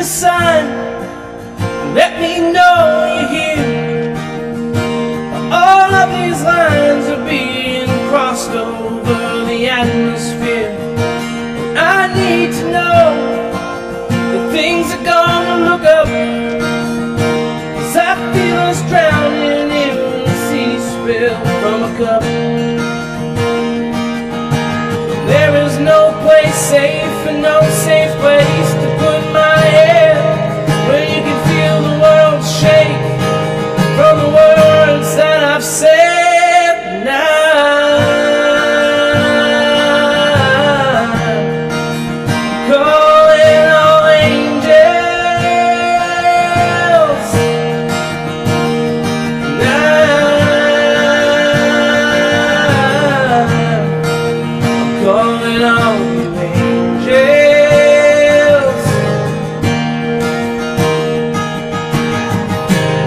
a sign, let me know you're here. All of these lines are being crossed over the atmosphere. I need to know that things are gonna look up, 'cause I feel us drowning in the sea spill from a cup. There is no place safe and no safe place to put my head, where you can feel the world shake from the words that I've said. Now calling all angels. Now calling all you angels.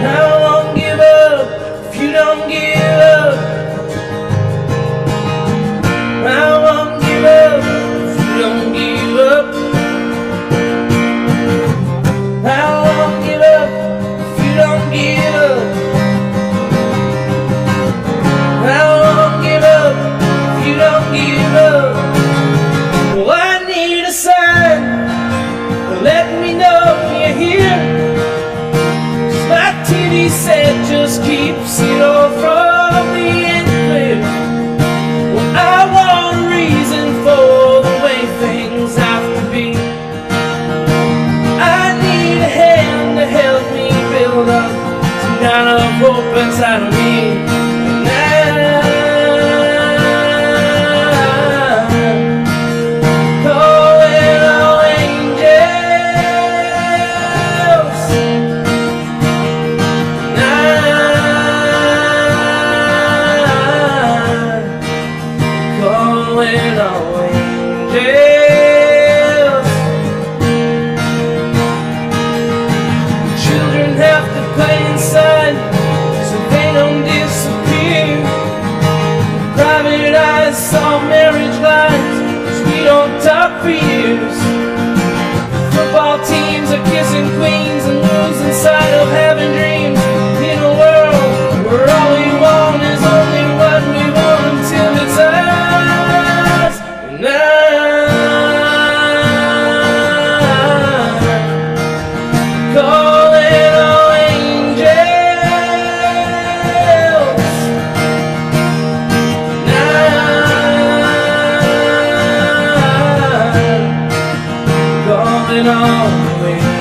I won't give up if you don't give up. I won't give up if you don't give up. I won't give up if you don't give up. I won't give up if you don't give up. Well, I need a sign, let me know you're here, 'cause my TV set just keeps it all from being clear. Well, I want a reason for the way things have to be. I need a hand to help me build up some kind of hope inside of me. Calling all angels. Calling all angels. Children have to play inside so they don't disappear. Private eyes saw marriage lines, 'cause we don't talk for years. Football teams are kissing queens and losing sight of having dreams in a world where all we want is only what we want until it's ours. And I'm calling all angels. Calling all angels.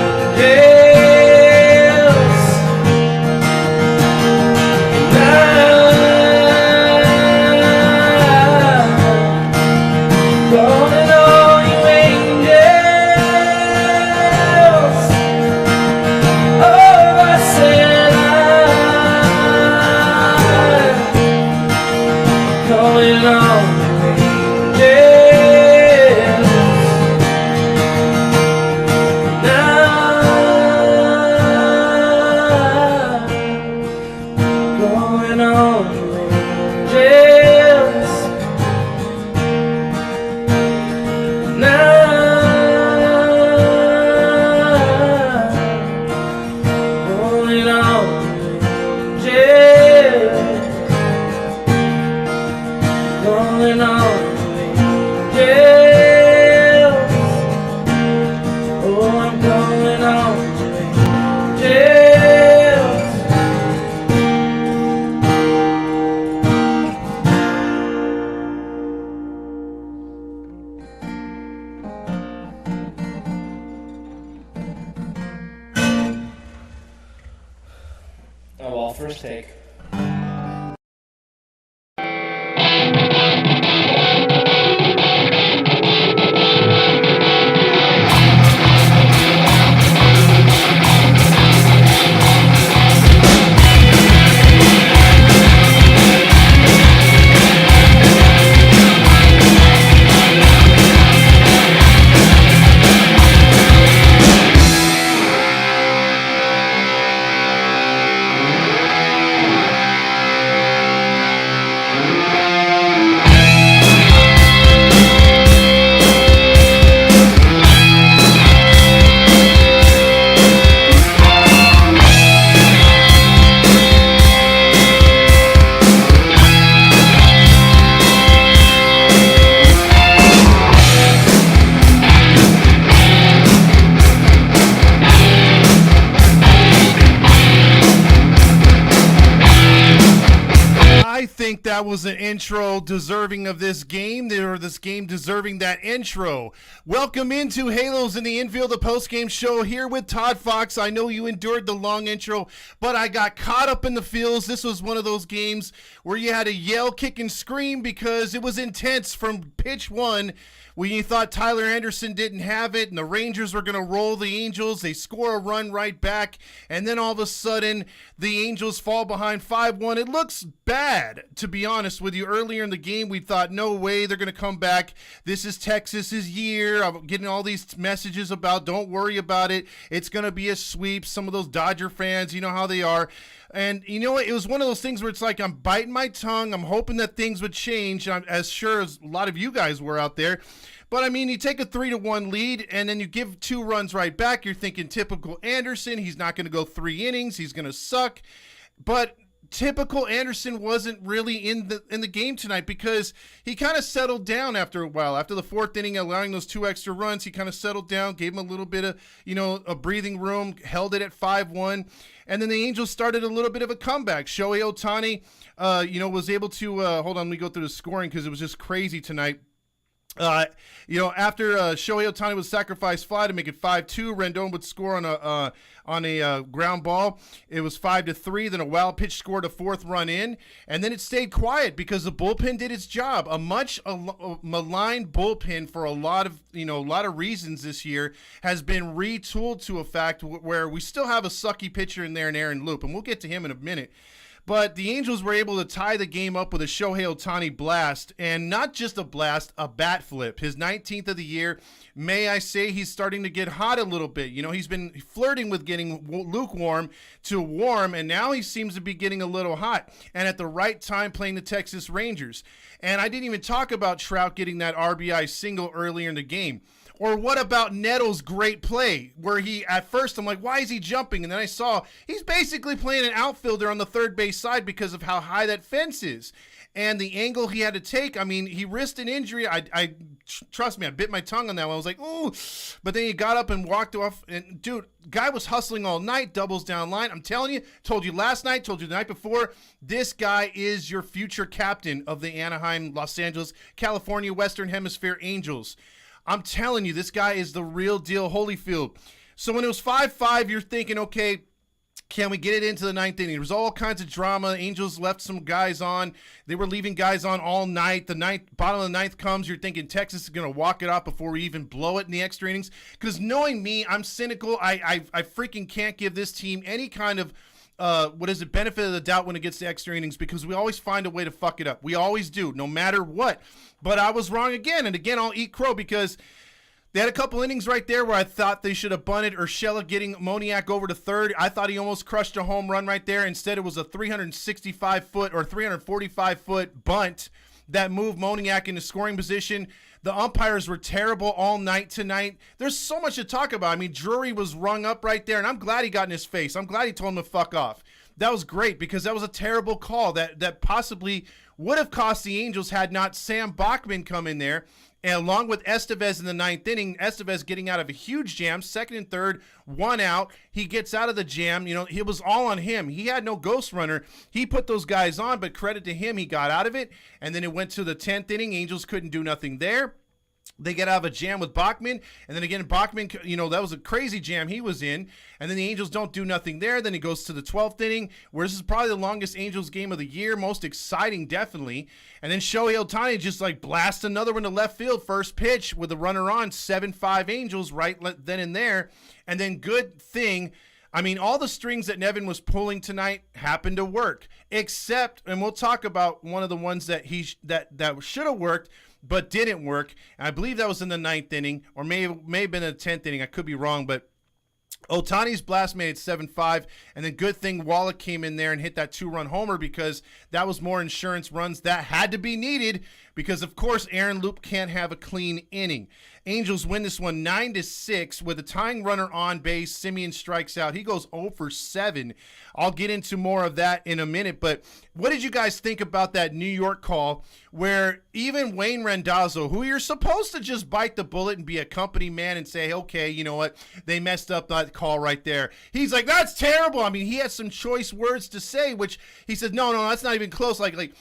Calling all you angels. Oh, I said I'm calling all you angels. Calling all you angels. Calling all angels. Calling all angels. Oh, I'm calling all angels. Oh, well, first take. think that was an intro deserving of this game, or this game deserving that intro. Welcome into Halos in the Infield, the post-game show here with ToddFox. I know you endured the long intro, but I got caught up in the feels. This was one of those games where you had to yell, kick, and scream because it was intense from pitch one. When you thought Tyler Anderson didn't have it and the Rangers were going to roll the Angels, they score a run right back, and then all of a sudden the Angels fall behind 5-1. It looks bad, to be honest with you. Earlier in the game, we thought, no way, they're going to come back. This is Texas's year. I'm getting all these messages about, don't worry about it. It's going to be a sweep. Some of those Dodger fans, you know how they are. And you know what? It was one of those things where it's like I'm biting my tongue. I'm hoping that things would change. I'm as sure as a lot of you guys were out there. But, I mean, you take a 3-1 lead, and then you give 2 runs right back. You're thinking typical Anderson. He's not going to go 3 innings. He's going to suck. But typical Anderson wasn't really in the game tonight because he kind of settled down after a while. After the 4th inning, allowing those 2 extra runs, he kind of settled down, gave him a little bit of, a breathing room, held it at 5-1. And then the Angels started a little bit of a comeback. Shohei Ohtani, was able to, hold on, let me go through the scoring because it was just crazy tonight. After Shohei Ohtani would sacrifice fly to make it 5-2, Rendon would score on a ground ball. It was 5-3. Then a wild pitch scored a 4th run in, and then it stayed quiet because the bullpen did its job. A maligned bullpen for a lot of reasons this year has been retooled to a fact where we still have a sucky pitcher in there in Aaron Loop, and we'll get to him in a minute. But the Angels were able to tie the game up with a Shohei Ohtani blast, and not just a blast, a bat flip. His 19th of the year. May I say he's starting to get hot a little bit. He's been flirting with getting lukewarm to warm, and now he seems to be getting a little hot. And at the right time playing the Texas Rangers. And I didn't even talk about Trout getting that RBI single earlier in the game. Or what about Nettle's great play where at first I'm like, why is he jumping? And then I saw he's basically playing an outfielder on the third base side because of how high that fence is. And the angle he had to take, I mean, he risked an injury. Trust me, I bit my tongue on that one. I was like, ooh. But then he got up and walked off. And, dude, guy was hustling all night, doubles down line. I'm telling you, told you last night, told you the night before, this guy is your future captain of the Anaheim, Los Angeles, California, Western Hemisphere Angels. I'm telling you, this guy is the real deal, Holyfield. So when it was 5-5, you're thinking, okay, can we get it into the 9th inning? There was all kinds of drama. Angels left some guys on. They were leaving guys on all night. Bottom of the 9th comes. You're thinking Texas is going to walk it off before we even blow it in the extra innings. Because knowing me, I'm cynical. I freaking can't give this team any kind of benefit of the doubt when it gets to extra innings because we always find a way to fuck it up. We always do, no matter what. But I was wrong again, and again, I'll eat crow because they had a couple innings right there where I thought they should have bunted Urshela getting Moniak over to third. I thought he almost crushed a home run right there. Instead, it was a 365-foot or 345-foot bunt that moved Moniak into scoring position. The umpires were terrible all night tonight. There's so much to talk about. I mean, Drury was rung up right there, and I'm glad he got in his face. I'm glad he told him to fuck off. That was great because that was a terrible call that possibly would have cost the Angels had not Sam Bachman come in there. And along with Estevez in the 9th inning, Estevez getting out of a huge jam, 2nd and 3rd, 1 out. He gets out of the jam. It was all on him. He had no ghost runner. He put those guys on, but credit to him, he got out of it. And then it went to the 10th inning. Angels couldn't do nothing there. They get out of a jam with Bachman, and then again, Bachman, that was a crazy jam he was in, and then the Angels don't do nothing there. Then it goes to the 12th inning, where this is probably the longest Angels game of the year, most exciting, definitely. And then Shohei Ohtani just blasts another one to left field, first pitch with a runner on, 7-5 Angels right then and there. And then good thing, I mean, all the strings that Nevin was pulling tonight happened to work, except, and we'll talk about one of the ones that that should have worked, but didn't work. And I believe that was in the 9th inning, or may have been in the 10th inning. I could be wrong, but Ohtani's blast made it 7-5, and then good thing Wallach came in there and hit that 2-run homer because that was more insurance runs that had to be needed because, of course, Aaron Loop can't have a clean inning. Angels win this one 9-6 with a tying runner on base. Simeon strikes out. He goes 0 for 7. I'll get into more of that in a minute, but what did you guys think about that New York call where even Wayne Randazzo, who you're supposed to just bite the bullet and be a company man and say, okay, you know what, they messed up that call right there. He's like, that's terrible. I mean, he had some choice words to say, which he said, no, that's not even close. Like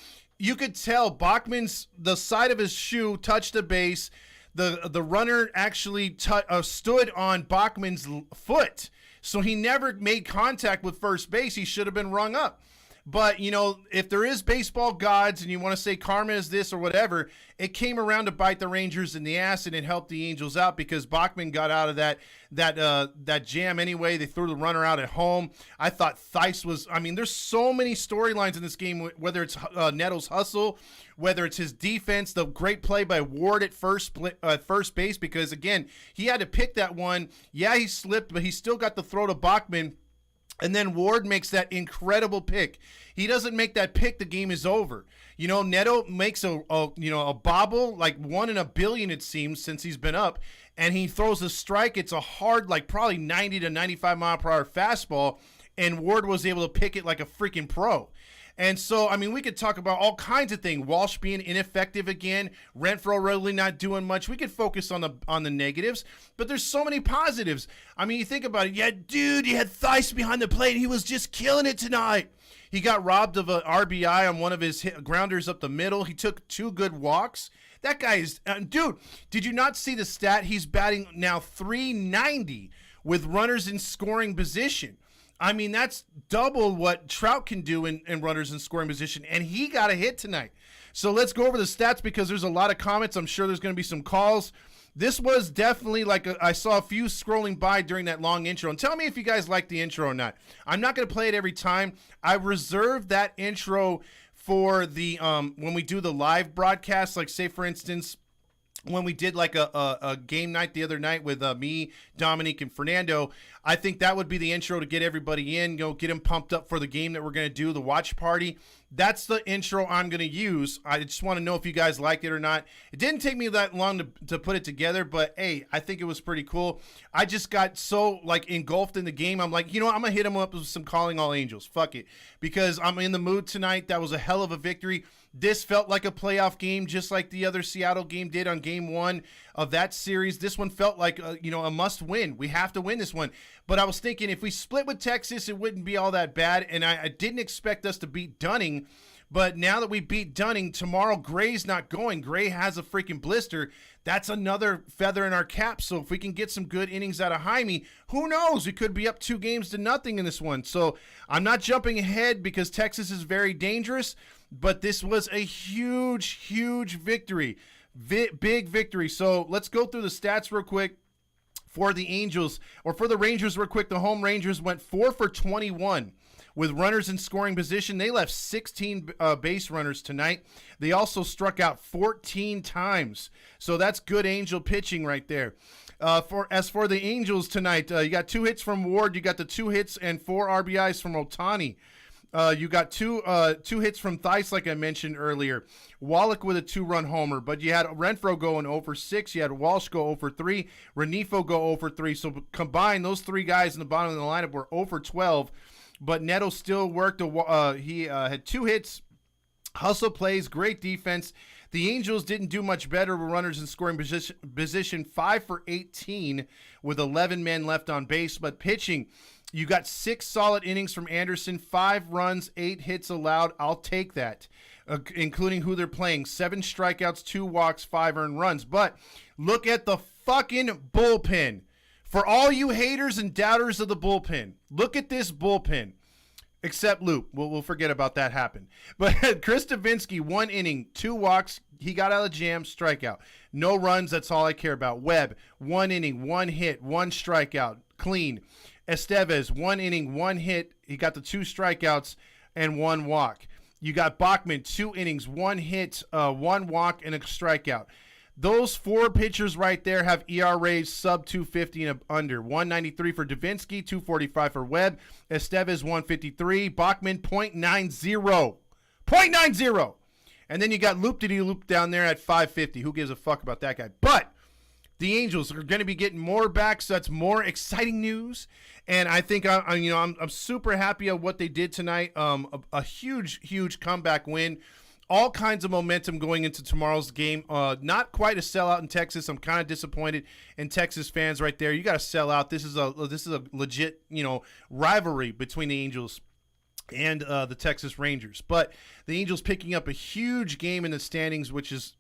you could tell the side of his shoe touched the base. The runner actually stood on Bachman's foot, so he never made contact with first base. He should have been rung up. But, if there is baseball gods and you want to say karma is this or whatever, it came around to bite the Rangers in the ass, and it helped the Angels out because Bachman got out of that jam anyway. They threw the runner out at home. I thought Theis was – there's so many storylines in this game, whether it's Neto's hustle, whether it's his defense, the great play by Ward at first base because, again, he had to pick that one. Yeah, he slipped, but he still got the throw to Bachman. And then Ward makes that incredible pick. He doesn't make that pick, the game is over. Neto makes a bobble, like 1 in a billion it seems since he's been up, and he throws a strike. It's a hard, like probably 90 to 95 mile per hour fastball, and Ward was able to pick it like a freaking pro. And so, we could talk about all kinds of things. Walsh being ineffective again. Renfroe really not doing much. We could focus on the negatives, but there's so many positives. You think about it. Yeah, dude, you had Theis behind the plate. He was just killing it tonight. He got robbed of an RBI on one of his grounders up the middle. He took 2 good walks. That guy is, dude, did you not see the stat? He's batting now .390 with runners in scoring position. That's double what Trout can do in runners in scoring position, and he got a hit tonight. So let's go over the stats because there's a lot of comments. I'm sure there's going to be some calls. This was definitely I saw a few scrolling by during that long intro. And tell me if you guys like the intro or not. I'm not going to play it every time. I reserved that intro for the when we do the live broadcast, like say, for instance, when we did like a game night the other night with me, Dominique, and Fernando. I think that would be the intro to get everybody in, get them pumped up for the game that we're going to do, the watch party. That's the intro I'm going to use. I just want to know if you guys liked it or not. It didn't take me that long to put it together, but hey, I think it was pretty cool. I just got so engulfed in the game. I'm like, I'm going to hit them up with some Calling All Angels. Fuck it. Because I'm in the mood tonight. That was a hell of a victory. This felt like a playoff game, just like the other Seattle game did on game 1 of that series. This one felt like a must win. We have to win this one. But I was thinking if we split with Texas, it wouldn't be all that bad. And I didn't expect us to beat Dunning. But now that we beat Dunning, tomorrow Gray's not going. Gray has a freaking blister. That's another feather in our cap. So if we can get some good innings out of Jaime, who knows? We could be up 2-0 in this one. So I'm not jumping ahead because Texas is very dangerous. But this was a huge, huge victory. Big victory. So let's go through the stats real quick. For the Angels, or for the Rangers real quick, the home Rangers went 4 for 21 with runners in scoring position. They left 16 base runners tonight. They also struck out 14 times. So that's good Angel pitching right there. As for the Angels tonight, you got 2 hits from Ward. You got the 2 hits and 4 RBIs from Ohtani. You got two hits from Theis, like I mentioned earlier. Wallach with a 2-run homer, but you had Renfroe going 0 for 6. You had Walsh go 0 for 3. Renifo go 0 for 3. So combined, those 3 guys in the bottom of the lineup were 0 for 12. But Neto still worked. He had 2 hits, hustle plays, great defense. The Angels didn't do much better with runners in scoring position 5 for 18 with 11 men left on base. But pitching, you got 6 solid innings from Anderson, 5 runs, 8 hits allowed. I'll take that, including who they're playing. 7 strikeouts, 2 walks, 5 earned runs. But look at the fucking bullpen. For all you haters and doubters of the bullpen, look at this bullpen. Except Loop. We'll forget about that happened. But Chris Davinsky, 1 inning, 2 walks. He got out of the jam, strikeout. No runs, that's all I care about. Webb, 1 inning, 1 hit, 1 strikeout, clean. Estevez, 1 inning, 1 hit. He got the 2 strikeouts and 1 walk. You got Bachman, 2 innings, 1 hit, 1 walk, and a strikeout. Those 4 pitchers right there have ERAs sub 250 and under. 193 for Davinsky, 245 for Webb. Estevez, 153. Bachman, .90. .90. And then you got Loop down there at 550. Who gives a fuck about that guy? But the Angels are going to be getting more back, so that's more exciting news. And I think I'm super happy of what they did tonight. A huge comeback win. All kinds of momentum going into tomorrow's game. Not quite a sellout in Texas. I'm kind of disappointed in Texas fans right there. You got to sell out. This is a legit rivalry between the Angels and the Texas Rangers. But the Angels picking up a huge game in the standings, which is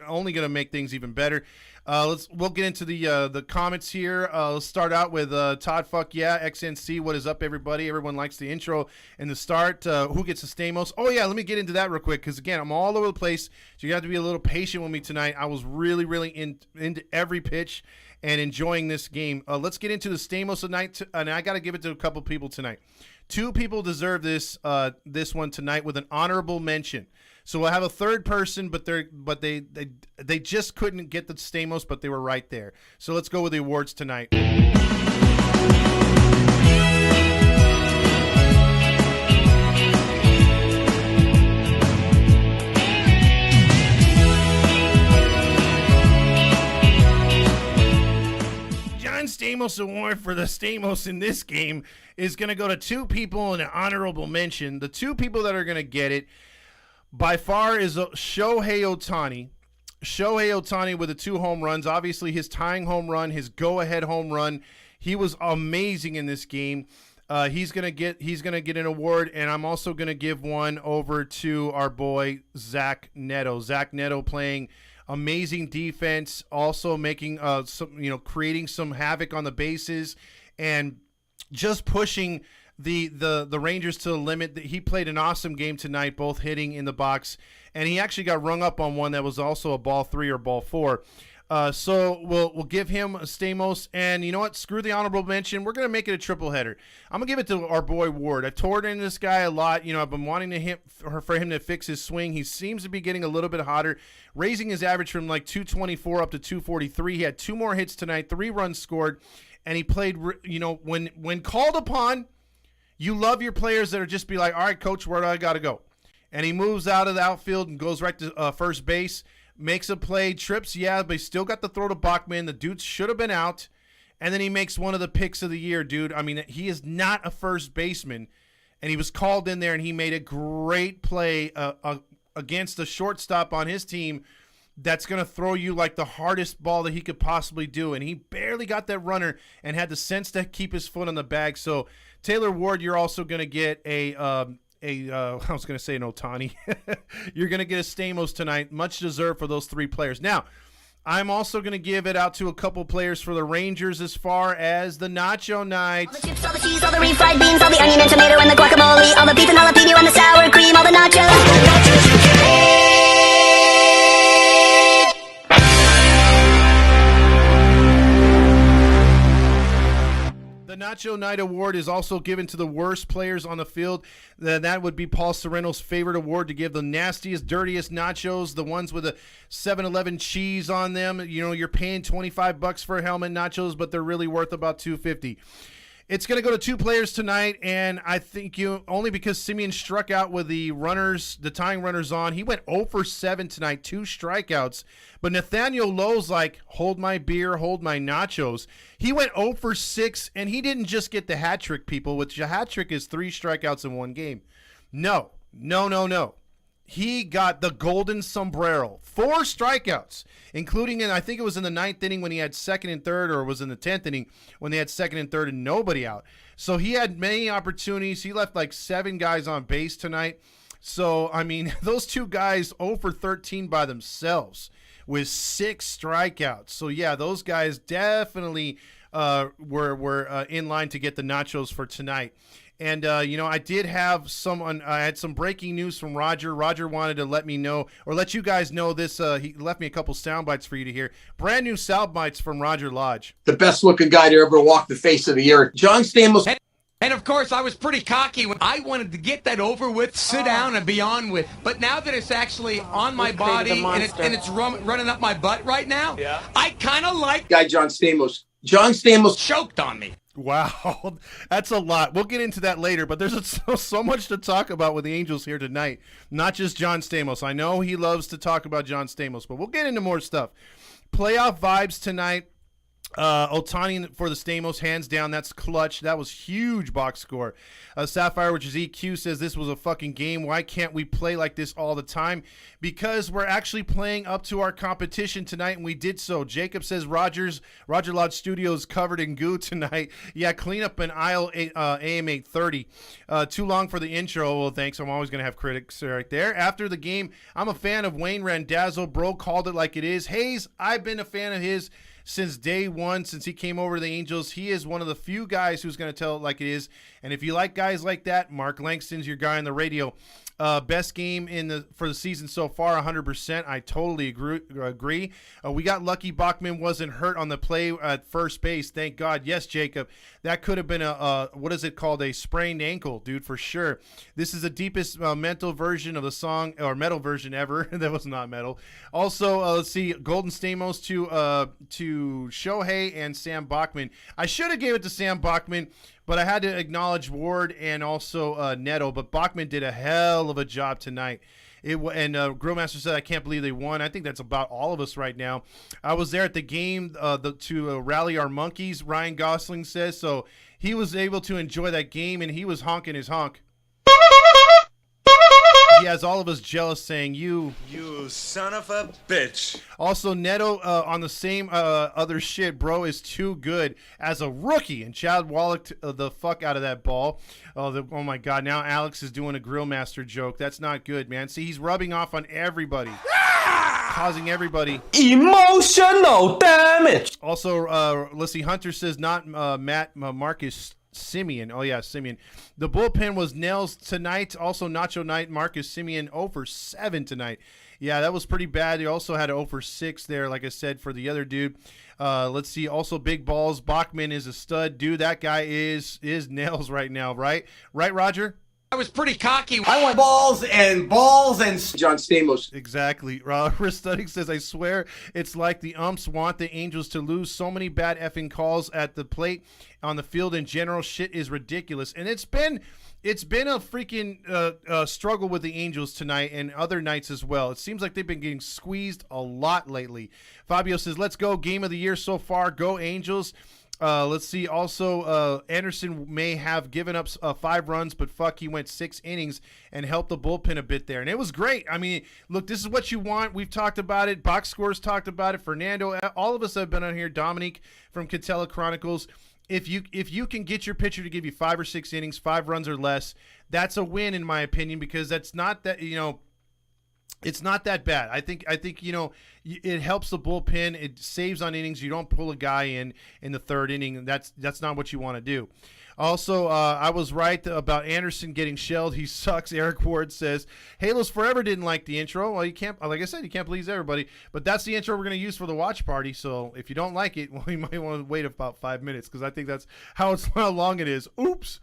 only going to make things even better. We'll get into the comments here. Let's start out with ToddFox, XNC. What is up, everybody? Everyone likes the intro and the start. Who gets the Stamos? Oh yeah, let me get into that real quick because again, I'm all over the place, so you have to be a little patient with me tonight. I was really into every pitch and enjoying this game. Let's get into the Stamos tonight, and I got to give it to a couple people tonight. Two people deserve this one tonight with an honorable mention. So we'll have a third person, but they just couldn't get the Stamos, but they were right there. So let's go with the awards tonight. John Stamos Award for the Stamos in this game is going to go to two people in an honorable mention. The two people that are going to get it by far is Shohei Ohtani. Shohei Ohtani with the 2 home runs. Obviously, his tying home run, his go-ahead home run. He was amazing in this game. He's gonna get an award, and I'm also gonna give one over to our boy Zach Neto. Zach Neto playing amazing defense, also making creating some havoc on the bases, and just pushing the Rangers to the limit. He played an awesome game tonight, both hitting in the box, and he actually got rung up on one that was also a ball 3 or ball 4. So we'll give him a Stamos, and you know what? Screw the honorable mention. We're gonna make it a triple header. I'm gonna give it to our boy Ward. I toured in this guy a lot. You know, I've been wanting for him to fix his swing. He seems to be getting a little bit hotter, raising his average from like 224 up to 243. He had 2 more hits tonight, 3 runs scored, and he played. You know, when called upon. You love your players that are just be like, all right, coach, where do I got to go? And he moves out of the outfield and goes right to first base, makes a play, trips, but he still got the throw to Bachman. The dude should have been out. And then he makes one of the picks of the year, dude. I mean, he is not a first baseman. And he was called in there, and he made a great play against the shortstop on his team that's going to throw you like the hardest ball that he could possibly do. And he barely got that runner and had the sense to keep his foot on the bag. So, Taylor Ward, you're also going to get I was going to say an Ohtani. You're going to get a Stamos tonight. Much deserved for those 3 players. Now, I'm also going to give it out to a couple players for the Rangers as far as the Nacho Night. All the chips, all the cheese, all the refried beans, all the onion and tomato and the guacamole, all the beef and jalapeno and the sour cream, all the nachos. The Nacho Night Award is also given to the worst players on the field. That would be Paul Sorrento's favorite award, to give the nastiest, dirtiest nachos, the ones with a 7-Eleven cheese on them. You know, you're paying $25 for a helmet nachos, but they're really worth about $2.50. It's going to go to 2 players tonight, and I think only because Simeon struck out with the tying runners on. He went 0 for 7 tonight, 2 strikeouts. But Nathaniel Lowe's like, hold my beer, hold my nachos. He went 0 for 6, and he didn't just get the hat trick, people, which a hat trick is 3 strikeouts in 1 game. No. He got the golden sombrero, 4 strikeouts, including I think it was in the 9th inning when he had 2nd and 3rd, or it was in the 10th inning when they had 2nd and 3rd and nobody out. So he had many opportunities. He left like 7 guys on base tonight. So, I mean, those 2 guys 0 for 13 by themselves with 6 strikeouts. So, yeah, those guys definitely were in line to get the nachos for tonight. And, I did have I had some breaking news from Roger. Roger wanted to let me know, or let you guys know this. He left me a couple sound bites for you to hear. Brand new sound bites from Roger Lodge. The best looking guy to ever walk the face of the earth. John Stamos. And of course, I was pretty cocky when I wanted to get that over with, sit down and be on with. But now that it's actually on my body and it's running up my butt right now, I kind of like guy John Stamos. John Stamos choked on me. Wow, that's a lot. We'll get into that later, but there's so much to talk about with the Angels here tonight. Not just John Stamos. I know he loves to talk about John Stamos, but we'll get into more stuff. Playoff vibes tonight. Otani for the Stamos, hands down. That's clutch. That was huge box score. Sapphire, which is EQ, says this was a fucking game. Why can't we play like this all the time? Because we're actually playing up to our competition tonight, and we did so. Jacob says Roger Lodge Studios covered in goo tonight. Yeah, clean up an aisle AM 830. Too long for the intro. Well, thanks. I'm always going to have critics right there. After the game, I'm a fan of Wayne Randazzo. Bro called it like it is. Hayes, I've been a fan of his since day one, since he came over to the Angels. He is one of the few guys who's going to tell it like it is. And if you like guys like that, Mark Langston's your guy on the radio. Best game for the season so far, 100%. I totally agree. We got lucky Bachman wasn't hurt on the play at first base. Thank God. Yes, Jacob. That could have been what is it called? A sprained ankle, dude, for sure. This is the deepest mental version of the song, or metal version ever. That was not metal. Also, let's see, Golden Stamos to Shohei and Sam Bachman. I should have gave it to Sam Bachman, but I had to acknowledge Ward and also Neto. But Bachman did a hell of a job tonight. Grillmaster said, I can't believe they won. I think that's about all of us right now. I was there at the game to rally our monkeys, Ryan Gosling says. So he was able to enjoy that game, and he was honking his honk. He has all of us jealous, saying, you son of a bitch. Also, Neto on the same other shit, bro, is too good as a rookie. And Chad walloped the fuck out of that ball. Oh my God, now Alex is doing a Grill Master joke. That's not good, man. See, he's rubbing off on everybody. Causing everybody emotional damage. Also, let's see, Hunter says not Marcus Simeon. Oh, yeah, Simeon. The bullpen was nails tonight. Also, Nacho Knight, Marcus Simeon, 0 for 7 tonight. Yeah, that was pretty bad. He also had an 0 for 6 there, like I said, for the other dude. Let's see. Also, big balls. Bachman is a stud. Dude, that guy is nails right now, right? Right, Roger? I was pretty cocky. I want balls and John Stamos. Exactly. Robert Studding says, I swear it's like the umps want the Angels to lose. So many bad effing calls at the plate, on the field in general. Shit is ridiculous. And it's been a freaking struggle with the Angels tonight and other nights as well. It seems like they've been getting squeezed a lot lately. Fabio says, let's go. Game of the year so far. Go Angels. Let's see. Also, Anderson may have given up 5 runs, but fuck, he went 6 innings and helped the bullpen a bit there. And it was great. I mean, look, this is what you want. We've talked about it. Box Scores talked about it. Fernando, all of us have been on here. Dominique from Catella Chronicles. If you can get your pitcher to give you 5 or 6 innings, 5 runs or less, that's a win in my opinion, because that's not that, it's not that bad. I think it helps the bullpen. It saves on innings. You don't pull a guy in the 3rd inning. That's not what you want to do. Also, I was right about Anderson getting shelled. He sucks. Eric Ward says, Halos Forever didn't like the intro. Well, you can't, like I said, you can't please everybody. But that's the intro we're going to use for the watch party. So if you don't like it, well, you might want to wait about 5 minutes, because I think that's how long it is. Oops.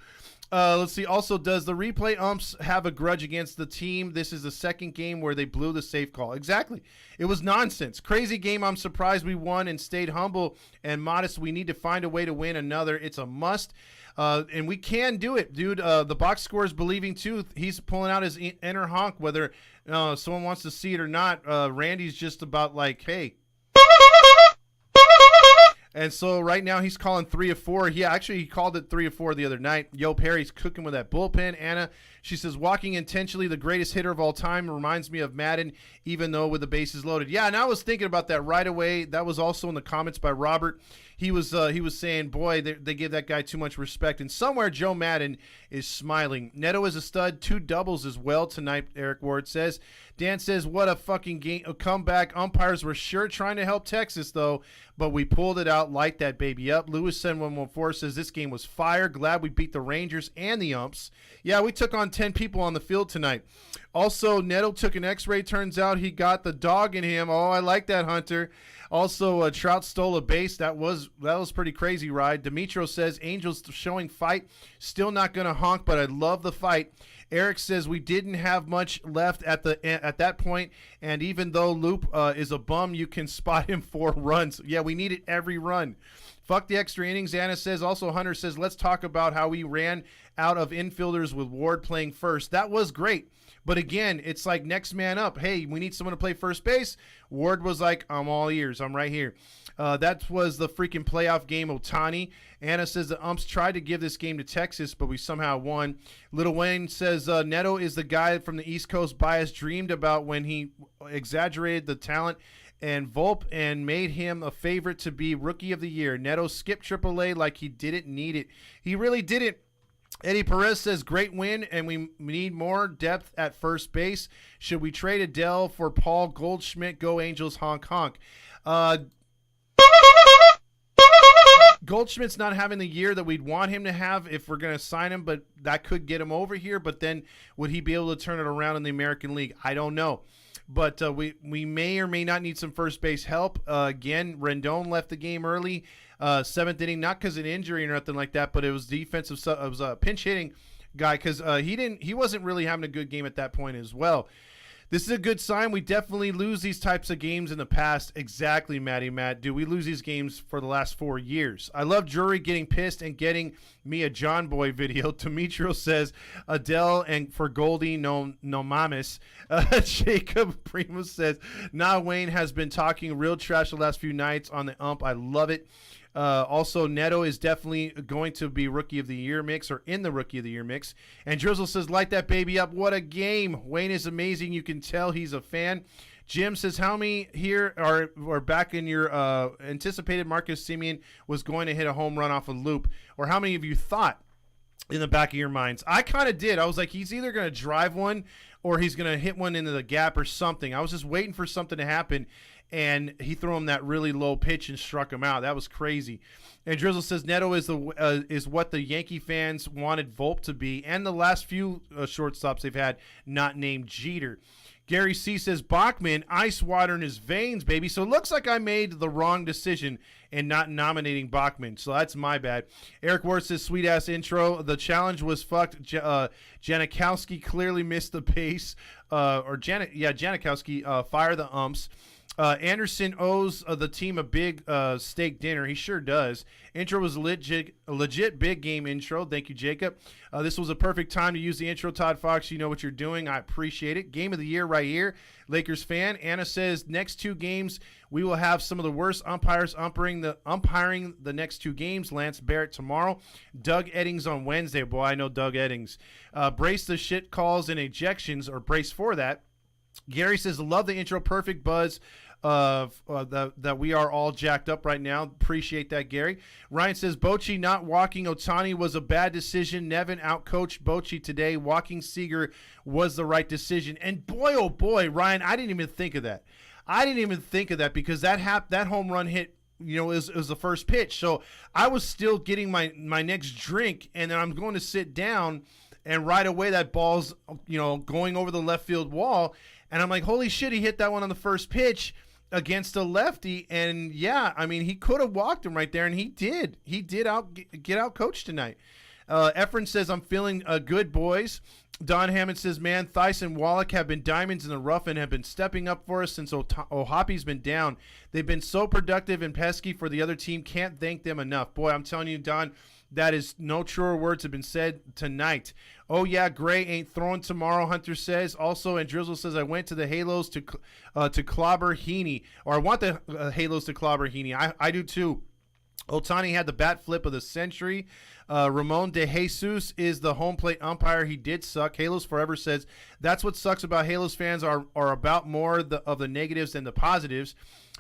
Let's see. Also, does the replay umps have a grudge against the team? This is the 2nd game where they blew the safe call. Exactly. It was nonsense. Crazy game. I'm surprised we won and stayed humble and modest. We need to find a way to win another. It's a must. And we can do it, dude. The box score is believing, too. He's pulling out his inner honk, whether someone wants to see it or not. Randy's just about like, hey. And so right now he's calling 3 of 4. He called it 3 of 4 the other night. Yo, Perry's cooking with that bullpen. Anna, she says, walking intentionally, the greatest hitter of all time, reminds me of Madden, even though with the bases loaded. Yeah, and I was thinking about that right away. That was also in the comments by Robert. He was saying, boy, they give that guy too much respect. And somewhere Joe Madden is smiling. Neto is a stud. 2 doubles as well tonight, Eric Ward says. Dan says, what a fucking game, a comeback. Umpires were sure trying to help Texas, though, but we pulled it out. Light that baby up. Lewis 7114 says, this game was fire. Glad we beat the Rangers and the umps. Yeah, we took on 10 people on the field tonight. Also, Neto took an x-ray. Turns out he got the dog in him. Oh, I like that, Hunter. Also, Trout stole a base. That was pretty crazy ride. Demetro says, Angels showing fight. Still not going to honk, but I love the fight. Eric says, we didn't have much left at that point, and even though Loop is a bum, you can spot him 4 runs. Yeah, we needed every run. Fuck the extra innings, Anna says. Also, Hunter says, let's talk about how we ran out of infielders with Ward playing first. That was great. But again, it's like next man up. Hey, we need someone to play first base. Ward was like, I'm all ears. I'm right here. That was the freaking playoff game, Ohtani. Anna says the umps tried to give this game to Texas, but we somehow won. Little Wayne says Neto is the guy from the East Coast bias dreamed about when he exaggerated the talent and Volpe and made him a favorite to be Rookie of the Year. Neto skipped AAA like he didn't need it. He really didn't. Eddie Perez says, great win, and we need more depth at first base. Should we trade Adele for Paul Goldschmidt? Go Angels, honk, honk. Goldschmidt's not having the year that we'd want him to have if we're going to sign him, but that could get him over here. But then would he be able to turn it around in the American League? I don't know. But we may or may not need some first base help. Again, Rendon left the game early, seventh inning, not because of an injury or nothing like that, but it was defensive. It was a pinch hitting guy because he wasn't really having a good game at that point as well. This is a good sign. We definitely lose these types of games in the past. Exactly, Matt. Do we lose these games for the last 4 years? I love Drury getting pissed and getting me a John Boy video. Demetrio says Adele and for Goldie, no mames. Jacob Primus says, Wayne has been talking real trash the last few nights on the ump. I love it. Also, Neto is definitely going to be Rookie of the Year mix or in the Rookie of the Year mix. And Drizzle says, light that baby up. What a game. Wayne is amazing. You can tell he's a fan. Jim says, how many here are back in your anticipated Marcus Semien was going to hit a home run off a loop? Or how many of you thought in the back of your minds? I kind of did. I was like, he's either going to drive one or he's going to hit one into the gap or something. I was just waiting for something to happen. And he threw him that really low pitch and struck him out. That was crazy. And Drizzle says Neto is what the Yankee fans wanted Volpe to be, and the last few shortstops they've had not named Jeter. Gary C. says Bachman, ice water in his veins, baby. So it looks like I made the wrong decision in not nominating Bachman. So that's my bad. Eric Ward says, sweet-ass intro. The challenge was fucked. Janikowski clearly missed the pace. Janikowski, fire the umps. Anderson owes the team a big steak dinner. He sure does. Intro was a legit big game intro. Thank you, Jacob. This was a perfect time to use the intro. ToddFox, you know what you're doing. I appreciate it. Game of the year right here. Lakers fan. Anna says next 2 games we will have some of the worst umpires umpiring the next 2 games. Lance Barrett tomorrow. Doug Eddings on Wednesday. Boy, I know Doug Eddings. Brace the shit calls and ejections, or brace for that. Gary says, love the intro. Perfect buzz that we are all jacked up right now. Appreciate that, Gary. Ryan says, Bochy not walking Ohtani was a bad decision. Nevin outcoached Bochy today. Walking Seager was the right decision. And boy, oh boy, Ryan, I didn't even think of that. Because that home run hit, it was the first pitch. So I was still getting my next drink, and then I'm going to sit down, and right away that ball's, going over the left field wall. And I'm like, holy shit, he hit that one on the first pitch against a lefty. And, yeah, I mean, he could have walked him right there, and he did. He did get out coached tonight. Efren says, I'm feeling good, boys. Don Hammond says, man, Theis and Wallach have been diamonds in the rough and have been stepping up for us since Ohapi's been down. They've been so productive and pesky for the other team. Can't thank them enough. Boy, I'm telling you, Don, that is no truer words have been said tonight. Oh, yeah, Gray ain't throwing tomorrow, Hunter says. Also, and Drizzle says, I went to the Halos to clobber Heaney. Or I want the Halos to clobber Heaney. I do too. Ohtani had the bat flip of the century. Ramon De Jesus is the home plate umpire. He did suck. Halos Forever says, that's what sucks about Halos fans are about more of the negatives than the positives.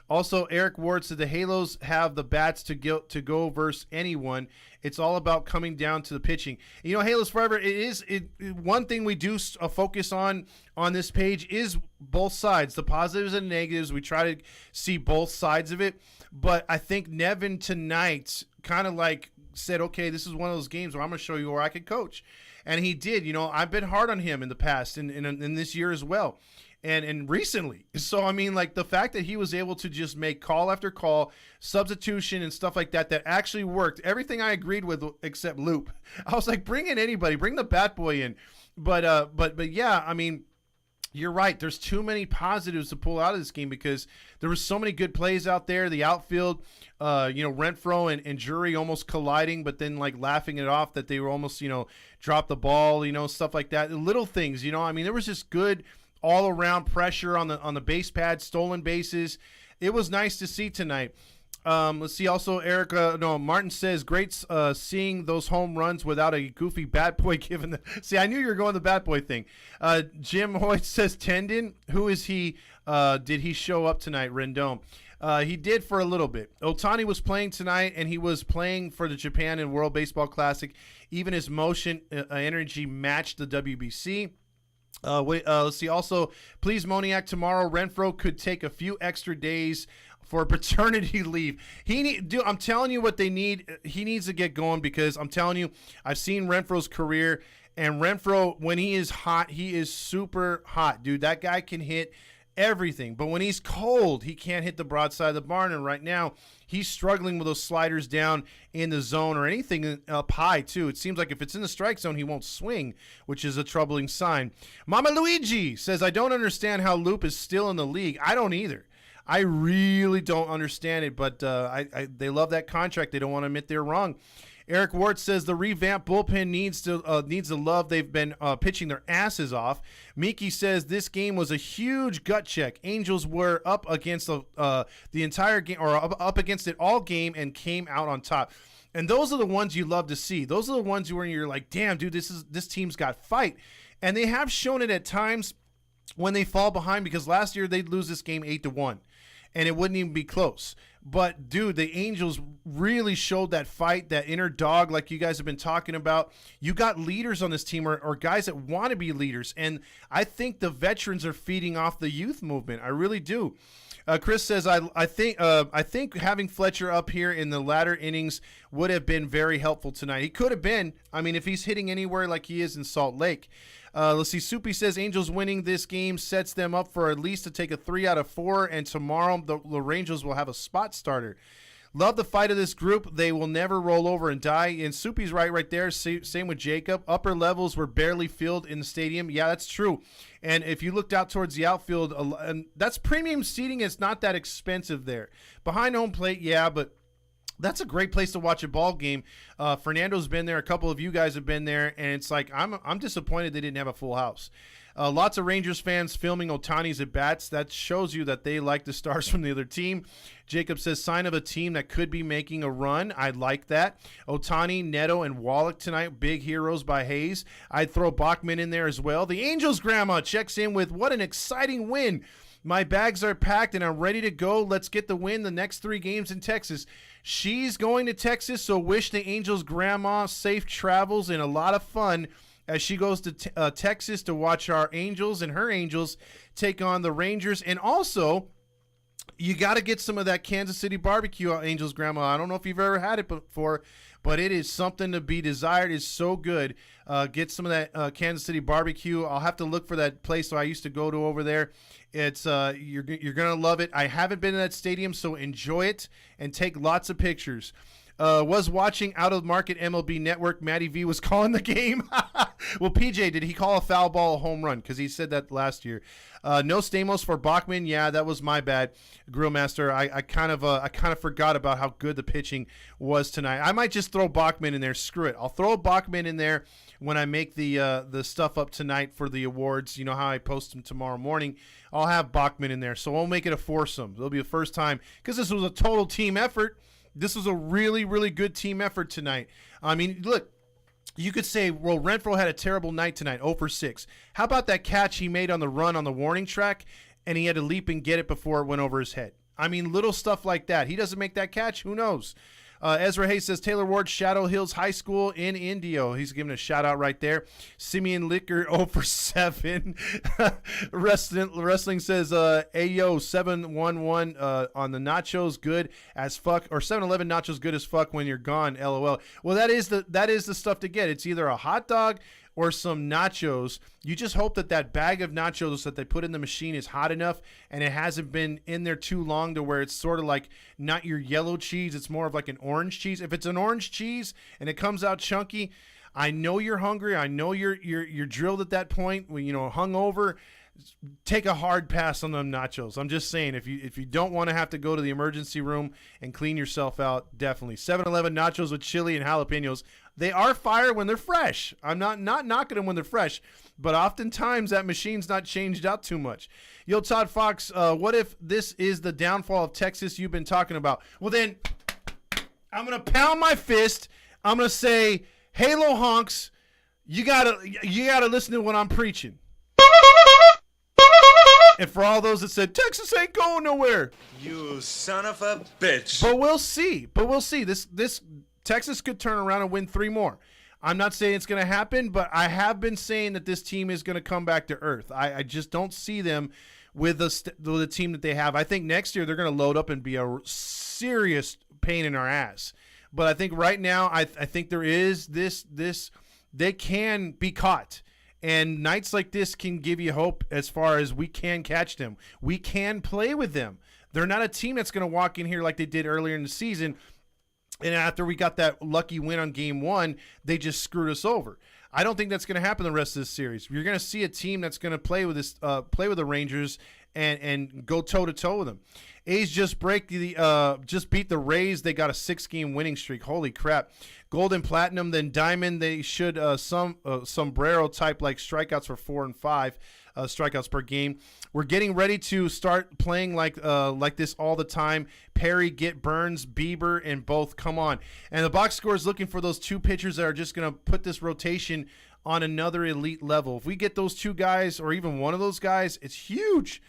Also, Eric Ward said the Halos have the bats to go versus anyone. It's all about coming down to the pitching. Halos Forever, one thing we do focus on this page is both sides, the positives and negatives. We try to see both sides of it. But I think Nevin tonight kind of like said, okay, this is one of those games where I'm going to show you where I can coach. And he did. I've been hard on him in the past and in this year as well. And recently. So, I mean, like the fact that he was able to just make call after call, substitution and stuff like that actually worked. Everything I agreed with except Loop. I was like, bring in anybody. Bring the bat boy in. But yeah, I mean, You're right. There's too many positives to pull out of this game because there were so many good plays out there. The outfield, Renfro and Jury almost colliding, but then like laughing it off that they were almost, dropped the ball, stuff like that. Little things, I mean, there was just good all around pressure on the base pad, stolen bases. It was nice to see tonight. Let's see. Also, Martin says, great seeing those home runs without a goofy bat boy giving the. See, I knew you were going the bat boy thing. Jim Hoyt says, Tendon. Who is he? Did he show up tonight, Rendon? He did for a little bit. Ohtani was playing tonight, and he was playing for the Japan and World Baseball Classic. Even his motion energy matched the WBC. Let's see. Also, please, Moniak, tomorrow Renfro could take a few extra days for paternity leave. I'm telling you what they need. He needs to get going because I'm telling you, I've seen Renfro's career, and Renfro, when he is hot, he is super hot, dude. That guy can hit everything, but when he's cold, he can't hit the broadside of the barn. And right now, he's struggling with those sliders down in the zone or anything up high too. It seems like if it's in the strike zone, he won't swing, which is a troubling sign. Mama Luigi says, I don't understand how Loop is still in the league. I don't either. I really don't understand it, but they love that contract. They don't want to admit they're wrong. Eric Ward says the revamped bullpen needs the love. They've been pitching their asses off. Miki says this game was a huge gut check. Angels were up against the entire game, or up against it all game, and came out on top. And those are the ones you love to see. Those are the ones where you're like, damn, dude, this team's got fight. And they have shown it at times when they fall behind, because last year they'd lose this game 8-1. And it wouldn't even be close. But, dude, the Angels really showed that fight, that inner dog like you guys have been talking about. You got leaders on this team, or guys that want to be leaders. And I think the veterans are feeding off the youth movement. I really do. Chris says, I think having Fletcher up here in the latter innings would have been very helpful tonight. He could have been. I mean, if he's hitting anywhere like he is in Salt Lake. Let's see. Soupy says Angels winning this game sets them up for at least to take a 3 out of 4, and tomorrow the Rangers will have a spot starter. Love the fight of this group. They will never roll over and die. And Soupy's right there. Same with Jacob. Upper levels were barely filled in the stadium. Yeah, that's true. And if you looked out towards the outfield, and that's premium seating. It's not that expensive there. Behind home plate, yeah, but that's a great place to watch a ball game. Fernando's been there. A couple of you guys have been there, and it's like I'm disappointed they didn't have a full house. Lots of Rangers fans filming Ohtani's at bats. That shows you that they like the stars from the other team. Jacob says, sign of a team that could be making a run. I like that. Ohtani, Neto, and Wallach tonight, big heroes by Hayes. I'd throw Bachman in there as well. The Angels grandma checks in with, what an exciting win. My bags are packed and I'm ready to go. Let's get the win the next 3 games in Texas. She's going to Texas, so wish the Angels grandma safe travels and a lot of fun as she goes to Texas to watch our Angels and her Angels take on the Rangers. And also, you got to get some of that Kansas City barbecue, Angels grandma. I don't know if you've ever had it before, but it is something to be desired. It's so good. Get some of that Kansas City barbecue. I'll have to look for that place I used to go to over there. It's you're gonna love it. I haven't been in that stadium, so enjoy it and take lots of pictures. Was watching Out of Market MLB Network. Matty V was calling the game. Well, PJ, did he call a foul ball a home run? Because he said that last year. No Stamos for Bachman. Yeah, that was my bad, Grill Master. I kind of forgot about how good the pitching was tonight. I might just throw Bachman in there. Screw it. I'll throw Bachman in there when I make the stuff up tonight for the awards. You know how I post them tomorrow morning. I'll have Bachman in there. So we'll make it a foursome. It'll be the first time because this was a total team effort. This was a really, really good team effort tonight. I mean, look, you could say, well, Renfro had a terrible night tonight, 0 for 6. How about that catch he made on the run on the warning track, and he had to leap and get it before it went over his head? I mean, little stuff like that. He doesn't make that catch, who knows? Ezra Hayes says, Taylor Ward, Shadow Hills High School in Indio. He's giving a shout-out right there. Simeon Liquor, 0 for 7. Wrestling says, Ayo, 711 on the nachos, good as fuck. Or 7-Eleven nachos, good as fuck when you're gone, LOL. Well, that is the stuff to get. It's either a hot dog or some nachos. You just hope that bag of nachos that they put in the machine is hot enough and it hasn't been in there too long to where it's sort of like not your yellow cheese. It's more of like an orange cheese. If it's an orange cheese and it comes out chunky, I know you're hungry. I know you're drilled at that point, when, hungover. take a hard pass on them nachos. I'm just saying, if you don't want to have to go to the emergency room and clean yourself out, definitely 7-Eleven nachos with chili and jalapenos. They are fire when they're fresh. I'm not knocking them when they're fresh, but oftentimes that machine's not changed out too much. Yo, ToddFox, what if this is the downfall of Texas you've been talking about? Well, then I'm gonna pound my fist. I'm gonna say, Halo honks, you gotta listen to what I'm preaching. And for all those that said Texas ain't going nowhere, You son of a bitch. but we'll see. This Texas could turn around and win 3 more. I'm not saying it's going to happen, but I have been saying that this team is going to come back to earth. I just don't see them with the team that they have. I think next year they're going to load up and be a serious pain in our ass. But I think right now, I think there is this they can be caught. And nights like this can give you hope as far as we can catch them. We can play with them. They're not a team that's going to walk in here like they did earlier in the season. And after we got that lucky win on game 1, they just screwed us over. I don't think that's going to happen the rest of this series. You're going to see a team that's going to play with the Rangers and go toe-to-toe with them. A's just beat the Rays. They got a 6-game winning streak. Holy crap. Gold and platinum, then diamond. They should sombrero type like strikeouts for 4 and 5 strikeouts per game. We're getting ready to start playing like this all the time. Perry, get Burns, Bieber, and both. Come on. And the box score is looking for those 2 pitchers that are just going to put this rotation on another elite level. If we get those 2 guys or even one of those guys, it's huge.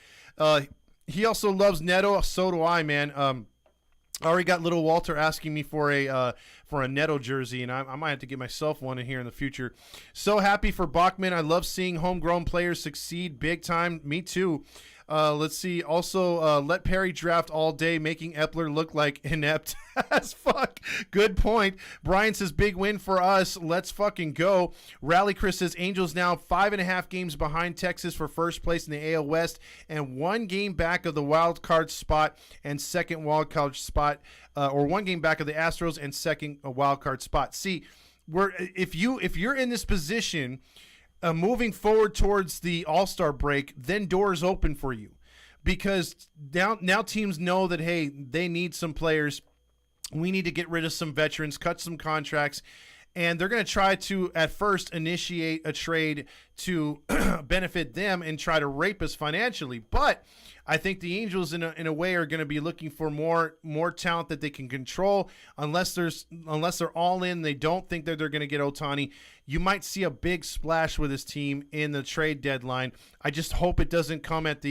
He also loves Neto. So do I, man. I already got little Walter asking me for a Neto jersey, and I might have to get myself one in here in the future. So happy for Bachman. I love seeing homegrown players succeed big time. Me too. Let's see. Also, let Perry draft all day, making Epler look like inept as fuck. Good point. Brian says, big win for us. Let's fucking go. Rally Chris says, Angels now 5.5 games behind Texas for first place in the AL West and 1 game back of the wild card spot and second wild card spot, or 1 game back of the Astros and second wild card spot. See, if you're in this position, moving forward towards the All-Star break, then doors open for you because now teams know that, hey, they need some players. We need to get rid of some veterans, cut some contracts, and they're going to try to, at first, initiate a trade to benefit them and try to rape us financially. But I think the Angels, in a way, are going to be looking for more talent that they can control. Unless they're all in, they don't think that they're going to get Ohtani. You might see a big splash with this team in the trade deadline. I just hope it doesn't come at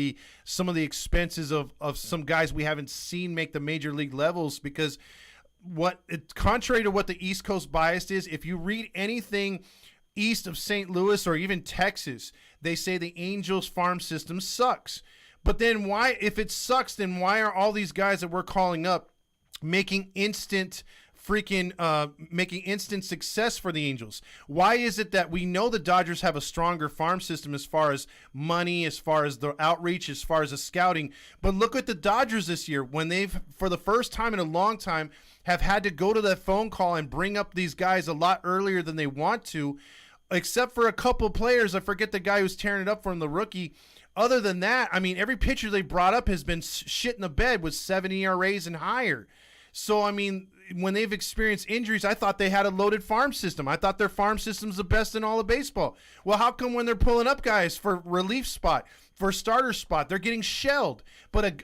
some of the expenses of some guys we haven't seen make the major league levels, because contrary to what the East Coast bias is, if you read anything east of St. Louis or even Texas, they say the Angels farm system sucks. But then if it sucks, then why are all these guys that we're calling up making instant success for the Angels? Why is it that we know the Dodgers have a stronger farm system as far as money, as far as the outreach, as far as the scouting? But look at the Dodgers this year, when they've, for the first time in a long time, have had to go to that phone call and bring up these guys a lot earlier than they want to, except for a couple players. I forget the guy who's tearing it up from the rookie. Other than that, I mean, every pitcher they brought up has been shit in the bed with 7 ERAs and higher. So, I mean, when they've experienced injuries, I thought they had a loaded farm system. I thought their farm system's the best in all of baseball. Well, how come when they're pulling up guys for relief spot, for starter spot, they're getting shelled? But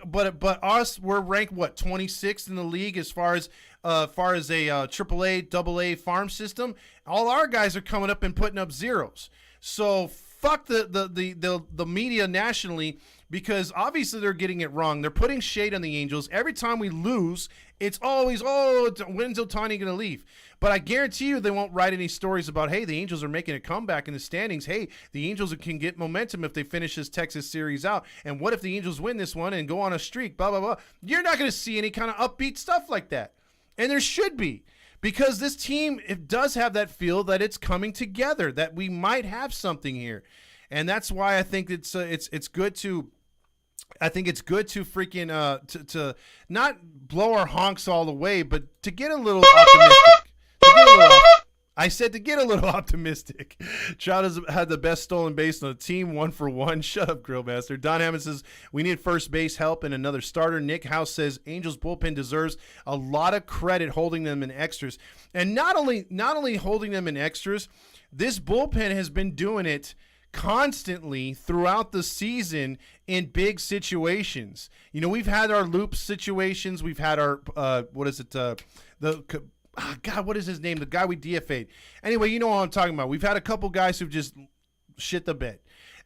us, we're ranked, 26th in the league as far as a AAA, AA farm system. All our guys are coming up and putting up zeros. So fuck the media nationally, because obviously they're getting it wrong. They're putting shade on the Angels. Every time we lose, it's always, when's Ohtani going to leave? But I guarantee you they won't write any stories about, hey, the Angels are making a comeback in the standings. Hey, the Angels can get momentum if they finish this Texas series out. And what if the Angels win this one and go on a streak, blah, blah, blah. You're not going to see any kind of upbeat stuff like that. And there should be. Because this team, it does have that feel that it's coming together, that we might have something here, and that's why I think it's good to, freaking to not blow our honks all the way, but to get a little optimistic, I said to get a little optimistic. Trout has had the best stolen base on the team, 1-for-1. Shut up, Grillmaster. Don Hammond says, we need first base help and another starter. Nick House says, Angels bullpen deserves a lot of credit holding them in extras. And not only holding them in extras, this bullpen has been doing it constantly throughout the season in big situations. You know, we've had our loop situations. We've had our, God, what is his name? The guy we DFA'd. Anyway, you know what I'm talking about. We've had a couple guys who've just shit the bed.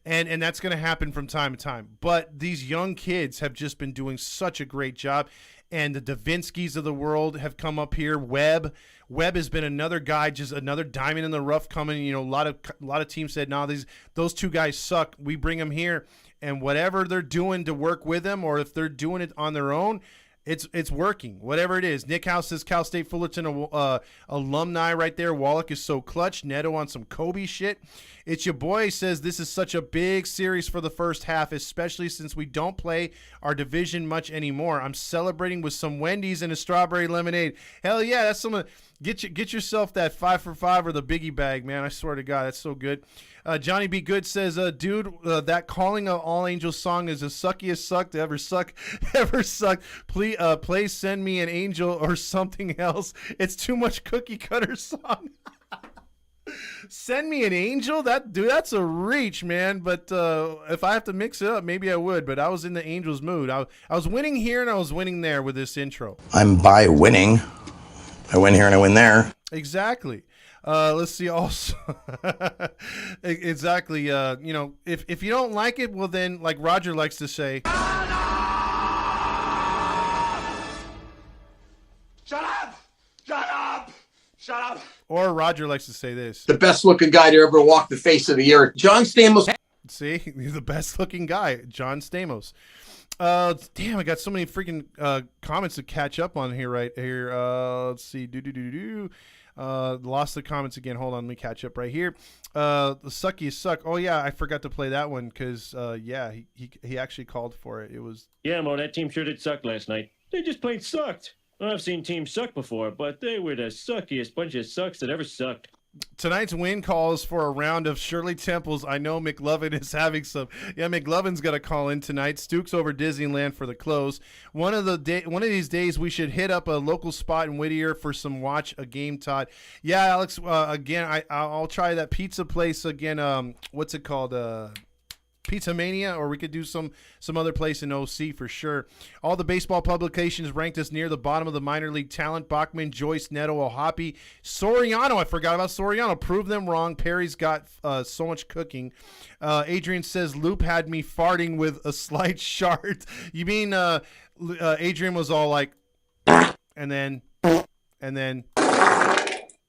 And that's going to happen from time to time. But these young kids have just been doing such a great job. And the Davinskys of the world have come up here. Webb has been another guy, just another diamond in the rough coming. You know, a lot of teams said, no, those two guys suck. We bring them here. And whatever they're doing to work with them, or if they're doing it on their own, it's working, whatever it is. Nick House says Cal State Fullerton alumni right there. Wallach is so clutch. Neto on some Kobe shit. It's your boy says this is such a big series for the first half, especially since we don't play our division much anymore. I'm celebrating with some Wendy's and a strawberry lemonade. Hell yeah, that's some. Get yourself that 5 for 5 or the biggie bag, man. I swear to God, that's so good. Johnny B. Good says, dude, that Calling a All Angels song is the suckiest suck to ever suck. Please send me an angel or something else. It's too much cookie cutter song. Send me an angel? That's a reach, man. But if I have to mix it up, maybe I would. But I was in the Angels mood. I was winning here and I was winning there with this intro. I'm by winning. I win here and I win there. Exactly. Let's see also. Exactly. You know, if you don't like it, well then, like Roger likes to say, Shut up! Shut up! Shut up! or Roger likes to say this. The best looking guy to ever walk the face of the earth. John Stamos. See, he's the best looking guy, John Stamos. Damn, I got so many freaking comments to catch up on here right here. Let's see. Lost the comments again. Hold on, let me catch up right here. The suckiest suck. Oh yeah, I forgot to play that one because yeah, he actually called for it. It was Mo, that team sure did suck last night. They just plain sucked. I've seen teams suck before, but they were the suckiest bunch of sucks that ever sucked. Tonight's win calls for a round of Shirley Temples. I know McLovin is having some. Yeah, McLovin's got a call in tonight. Stooks over Disneyland for the close. One of these days we should hit up a local spot in Whittier for some watch a game, Todd. Yeah, Alex. Again, I'll try that pizza place again. What's it called? Pizza Mania, or we could do some other place in OC for sure. All the baseball publications ranked us near the bottom of the minor league talent. Bachman, Joyce, Neto, Ohapi, Soriano. I forgot about Soriano. Prove them wrong. Perry's got so much cooking. Adrian says Loop had me farting with a slight shart. You mean Adrian was all like, and then.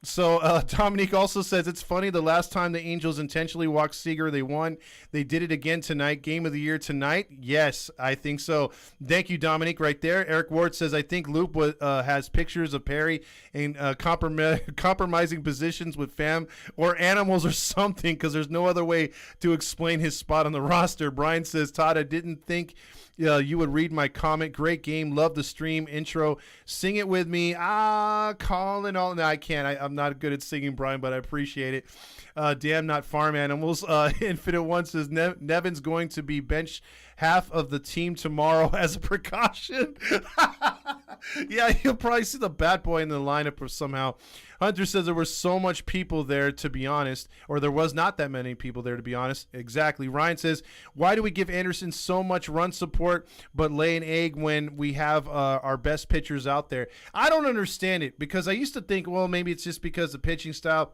So Dominique also says it's funny the last time the Angels intentionally walked Seager, they won. They did it again tonight. Game of the year tonight? Yes, I think so. Thank you, Dominique, right there. Eric Ward says, I think Loop has pictures of Perry in compromising positions with fam or animals or something because there's no other way to explain his spot on the roster. Brian says, Todd, I didn't think you would read my comment. Great game. Love the stream intro. Sing it with me. Call and all. No, I can't. I'm not good at singing, Brian, but I appreciate it. Damn, not farm animals. Infinite One says Nevin's going to be benched half of the team tomorrow as a precaution. Yeah, you'll probably see the bat boy in the lineup or somehow. Hunter says there were so much people there, to be honest, or there was not that many people there, to be honest. Exactly. Ryan says, why do we give Anderson so much run support but lay an egg when we have our best pitchers out there? I don't understand it because I used to think, well, maybe it's just because the pitching style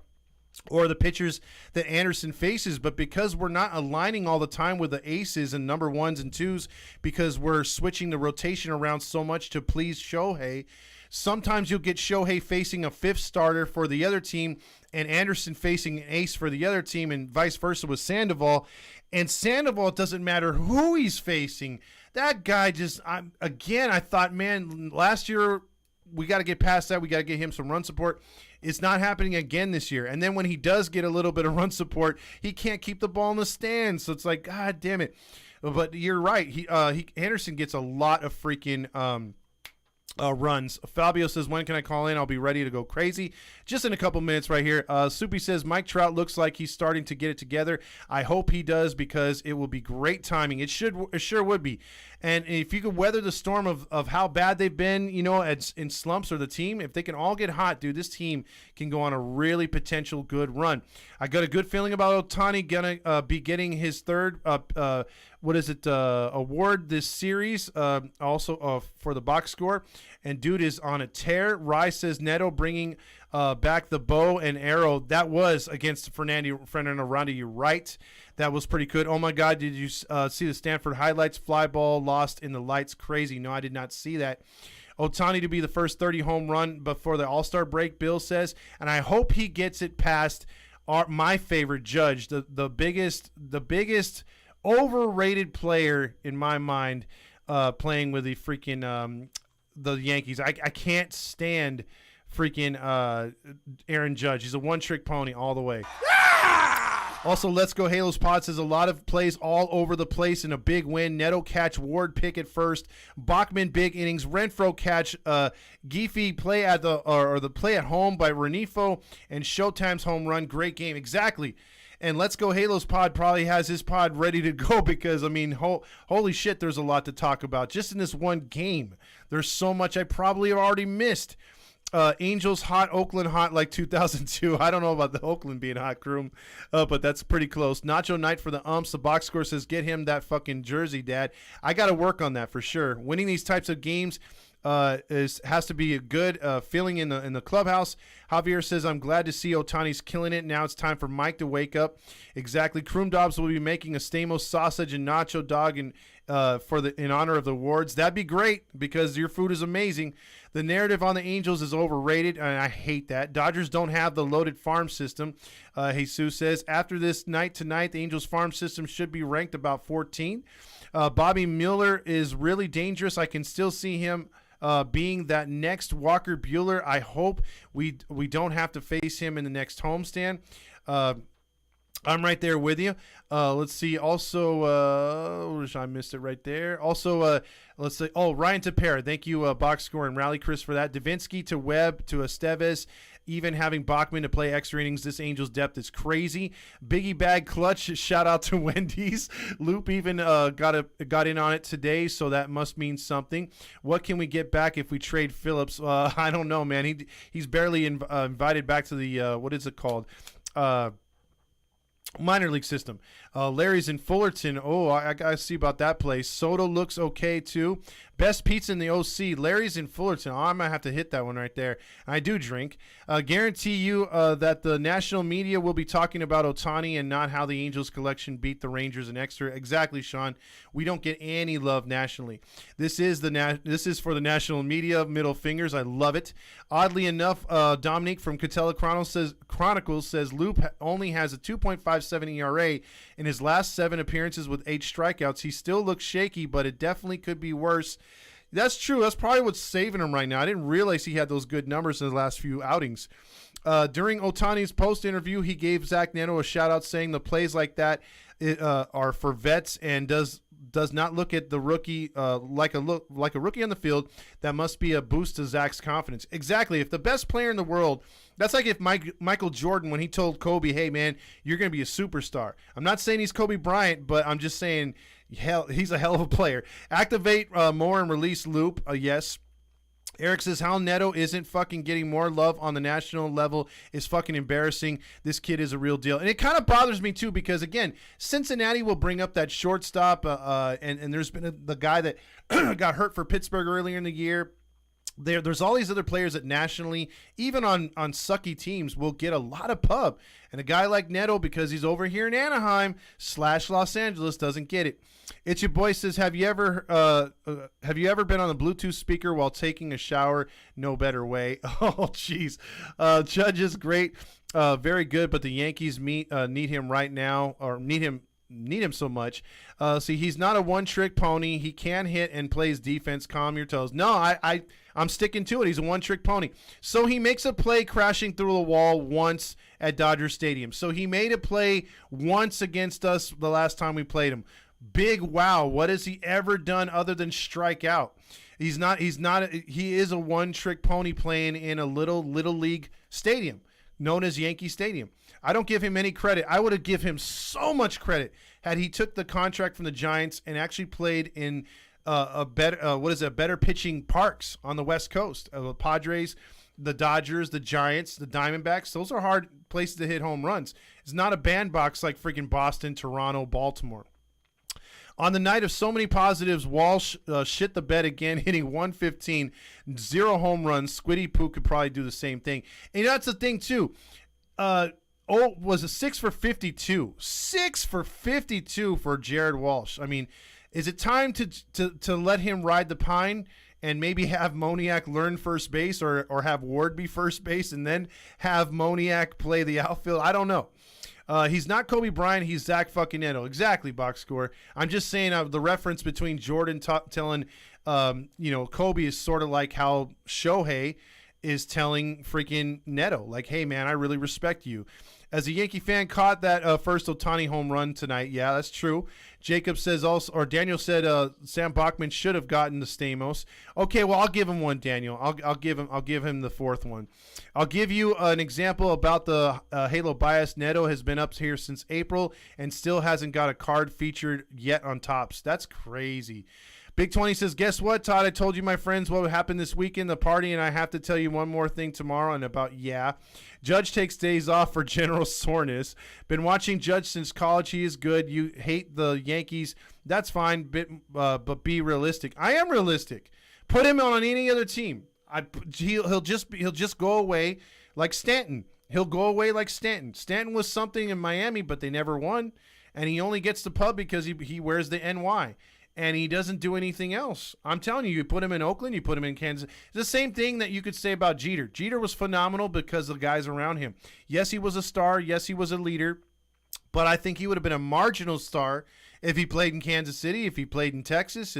or the pitchers that Anderson faces, but because we're not aligning all the time with the aces and number ones and twos because we're switching the rotation around so much to please Shohei, sometimes you'll get Shohei facing a fifth starter for the other team and Anderson facing an ace for the other team and vice versa with Sandoval. And Sandoval, it doesn't matter who he's facing. That guy just, I thought, man, last year we got to get past that. We got to get him some run support. It's not happening again this year. And then when he does get a little bit of run support, he can't keep the ball in the stands. So it's like, God damn it. But you're right. Anderson gets a lot of freaking runs. Fabio says, when can I call in? I'll be ready to go crazy. Just in a couple minutes right here. Soupy says, Mike Trout looks like he's starting to get it together. I hope he does because it will be great timing. It sure would be. And if you could weather the storm of how bad they've been, in slumps, or the team, if they can all get hot, dude, this team can go on a really potential good run. I got a good feeling about Ohtani gonna be getting his third award this series, also for the box score. And dude is on a tear. Rye says Neto bringing back the bow and arrow. That was against Fernando Rondon. You're right. That was pretty good. Oh my God, did you see the Stanford highlights? Fly ball lost in the lights. Crazy. No, I did not see that. Ohtani to be the first 30 home run before the All-Star break, Bill says. And I hope he gets it past my favorite Judge, the biggest overrated player in my mind, playing with the freaking the Yankees. I can't stand freaking Aaron Judge. He's a one-trick pony all the way. Also, Let's Go Halos Pod says a lot of plays all over the place in a big win. Neto catch, Ward pick at first, Bachman big innings, Renfroe catch, Giffey play at the play at home by Renifo, and Showtime's home run. Great game, exactly. And Let's Go Halos Pod probably has his pod ready to go because, I mean, holy shit, there's a lot to talk about. Just in this one game, there's so much I probably have already missed. Angels hot, Oakland hot like 2002. I don't know about the Oakland being hot, Kroom, but that's pretty close. Nacho night for the umps. The box score says, get him that fucking jersey, Dad. I got to work on that for sure. Winning these types of games has to be a good feeling in the clubhouse. Javier says, I'm glad to see Ohtani's killing it. Now it's time for Mike to wake up. Exactly. Kroom Dobbs will be making a Stamos sausage and nacho dog in honor of the awards. That'd be great because your food is amazing. The narrative on the Angels is overrated, and I hate that. Dodgers don't have the loaded farm system. Jesus says, after this night tonight, the Angels farm system should be ranked about 14. Bobby Mueller is really dangerous. I can still see him being that next Walker Buehler. I hope we don't have to face him in the next homestand. I'm right there with you. Let's see. Also, I missed it right there. Also, let's say, Ryan Tapera. Thank you, Box Score and Rally Chris, for that. Davinsky to Webb to Esteves. Even having Bachman to play extra innings, this Angels depth is crazy. Biggie Bag Clutch, shout out to Wendy's. Loop even got in on it today, so that must mean something. What can we get back if we trade Phillips? I don't know, man. He's barely invited back to the, what is it called? Minor league system. Larry's in Fullerton. I gotta see about that place. Soto looks okay too. Best pizza in the OC. Larry's in Fullerton. I might have to hit that one right there. I do drink. Guarantee you that the national media will be talking about Ohtani and not how the Angels collection beat the Rangers in extra. Exactly, Sean. We don't get any love nationally. This is for the national media. Middle fingers. I love it. Oddly enough, Dominique from Catella Chronicles says Loop only has a 2.57 ERA in his last 7 appearances with 8 strikeouts. He still looks shaky, but it definitely could be worse. That's true. That's probably what's saving him right now. I didn't realize he had those good numbers in the last few outings. During Ohtani's post-interview, he gave Zach Neto a shout-out saying the plays like that are for vets and does not look at the rookie like a rookie on the field. That must be a boost to Zach's confidence. Exactly. If the best player in the world, that's like if Michael Jordan, when he told Kobe, hey, man, you're going to be a superstar. I'm not saying he's Kobe Bryant, but I'm just saying he's a hell of a player. Activate more and release Loop. Yes. Eric says how Neto isn't fucking getting more love on the national level is fucking embarrassing. This kid is a real deal. And it kind of bothers me too because, again, Cincinnati will bring up that shortstop and there's been the guy that got hurt for Pittsburgh earlier in the year. There's all these other players that nationally, even on sucky teams, will get a lot of pub. And a guy like Neto, because he's over here in Anaheim / Los Angeles, doesn't get it. It's your boy says, have you ever been on the Bluetooth speaker while taking a shower? No better way. Oh, jeez. Judge is great, very good, but the Yankees need him right now, or need him so much. See, he's not a one-trick pony. He can hit and plays defense. Calm your toes. No, I'm sticking to it. He's a one-trick pony. So he makes a play crashing through the wall once at Dodger Stadium. So he made a play once against us the last time we played him. Big wow. What has he ever done other than strike out? He's not. He is a one-trick pony playing in a little league stadium known as Yankee Stadium. I don't give him any credit. I would have give him so much credit had he took the contract from the Giants and actually played in a better pitching parks on the West Coast. The Padres, the Dodgers, the Giants, the Diamondbacks. Those are hard places to hit home runs. It's not a bandbox like freaking Boston, Toronto, Baltimore. On the night of so many positives, Walsh shit the bed again, hitting 115, 0 home runs. Squiddy Poo could probably do the same thing. And that's the thing, too. Was a 6 for 52. 6 for 52 for Jared Walsh. I mean, is it time to let him ride the pine and maybe have Moniak learn first base or have Ward be first base and then have Moniak play the outfield? I don't know. He's not Kobe Bryant. He's Zach fucking Neto. Exactly, box score. I'm just saying the reference between Jordan telling, Kobe is sort of like how Shohei is telling freaking Neto, like, hey, man, I really respect you. As a Yankee fan, caught that first Ohtani home run tonight. Yeah, that's true. Jacob says also, or Daniel said Sam Bachman should have gotten the Stamos. Okay, well, I'll give him one, Daniel. I'll give him the fourth one. I'll give you an example about the Halo bias. Neto has been up here since April and still hasn't got a card featured yet on Tops. That's crazy. Big 20 says, guess what, Todd? I told you, my friends, what happened this weekend, the party, and I have to tell you one more thing tomorrow. And about, Judge takes days off for general soreness. Been watching Judge since college. He is good. You hate the Yankees. That's fine, but be realistic. I am realistic. Put him on any other team. He'll just go away like Stanton. He'll go away like Stanton. Stanton was something in Miami, but they never won. And he only gets the pub because he wears the NY. And he doesn't do anything else. I'm telling you, you put him in Oakland, you put him in Kansas. It's the same thing that you could say about Jeter. Jeter was phenomenal because of the guys around him. Yes, he was a star. Yes, he was a leader. But I think he would have been a marginal star if he played in Kansas City, if he played in Texas.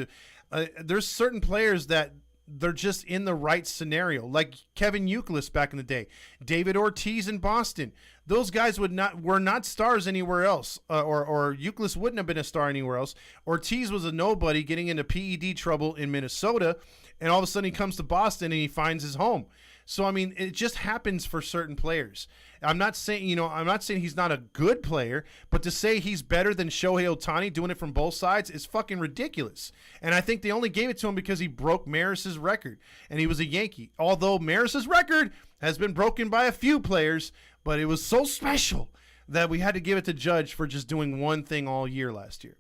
There's certain players that they're just in the right scenario, like Kevin Youkilis back in the day, David Ortiz in Boston. Those guys were not stars anywhere else, or Youkilis wouldn't have been a star anywhere else. Ortiz was a nobody getting into PED trouble in Minnesota, and all of a sudden he comes to Boston and he finds his home. So I mean, it just happens for certain players. I'm not saying he's not a good player, but to say he's better than Shohei Ohtani doing it from both sides is fucking ridiculous. And I think they only gave it to him because he broke Maris's record, and he was a Yankee. Although Maris's record has been broken by a few players, but it was so special that we had to give it to Judge for just doing one thing all year last year.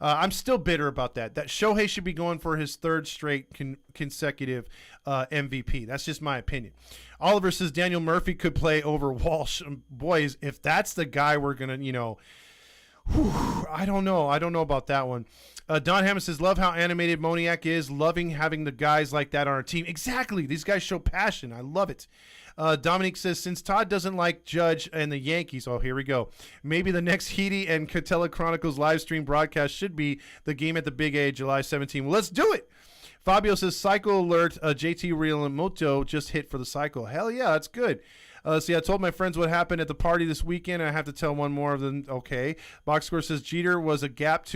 I'm still bitter about that. That Shohei should be going for his third straight consecutive MVP. That's just my opinion. Oliver says Daniel Murphy could play over Walsh. Boys, if that's the guy we're going to, I don't know. I don't know about that one. Don Hammond says, love how animated Moniak is. Loving having the guys like that on our team. Exactly. These guys show passion. I love it. Dominic says, since Todd doesn't like Judge and the Yankees, here we go. Maybe the next Heedy and Catella Chronicles live stream broadcast should be the game at the Big A, July 17. Well, let's do it. Fabio says, cycle alert. JT Realmoto just hit for the cycle. Hell yeah, that's good. See, I told my friends what happened at the party this weekend. I have to tell one more of them. Okay. Box score says Jeter was a gap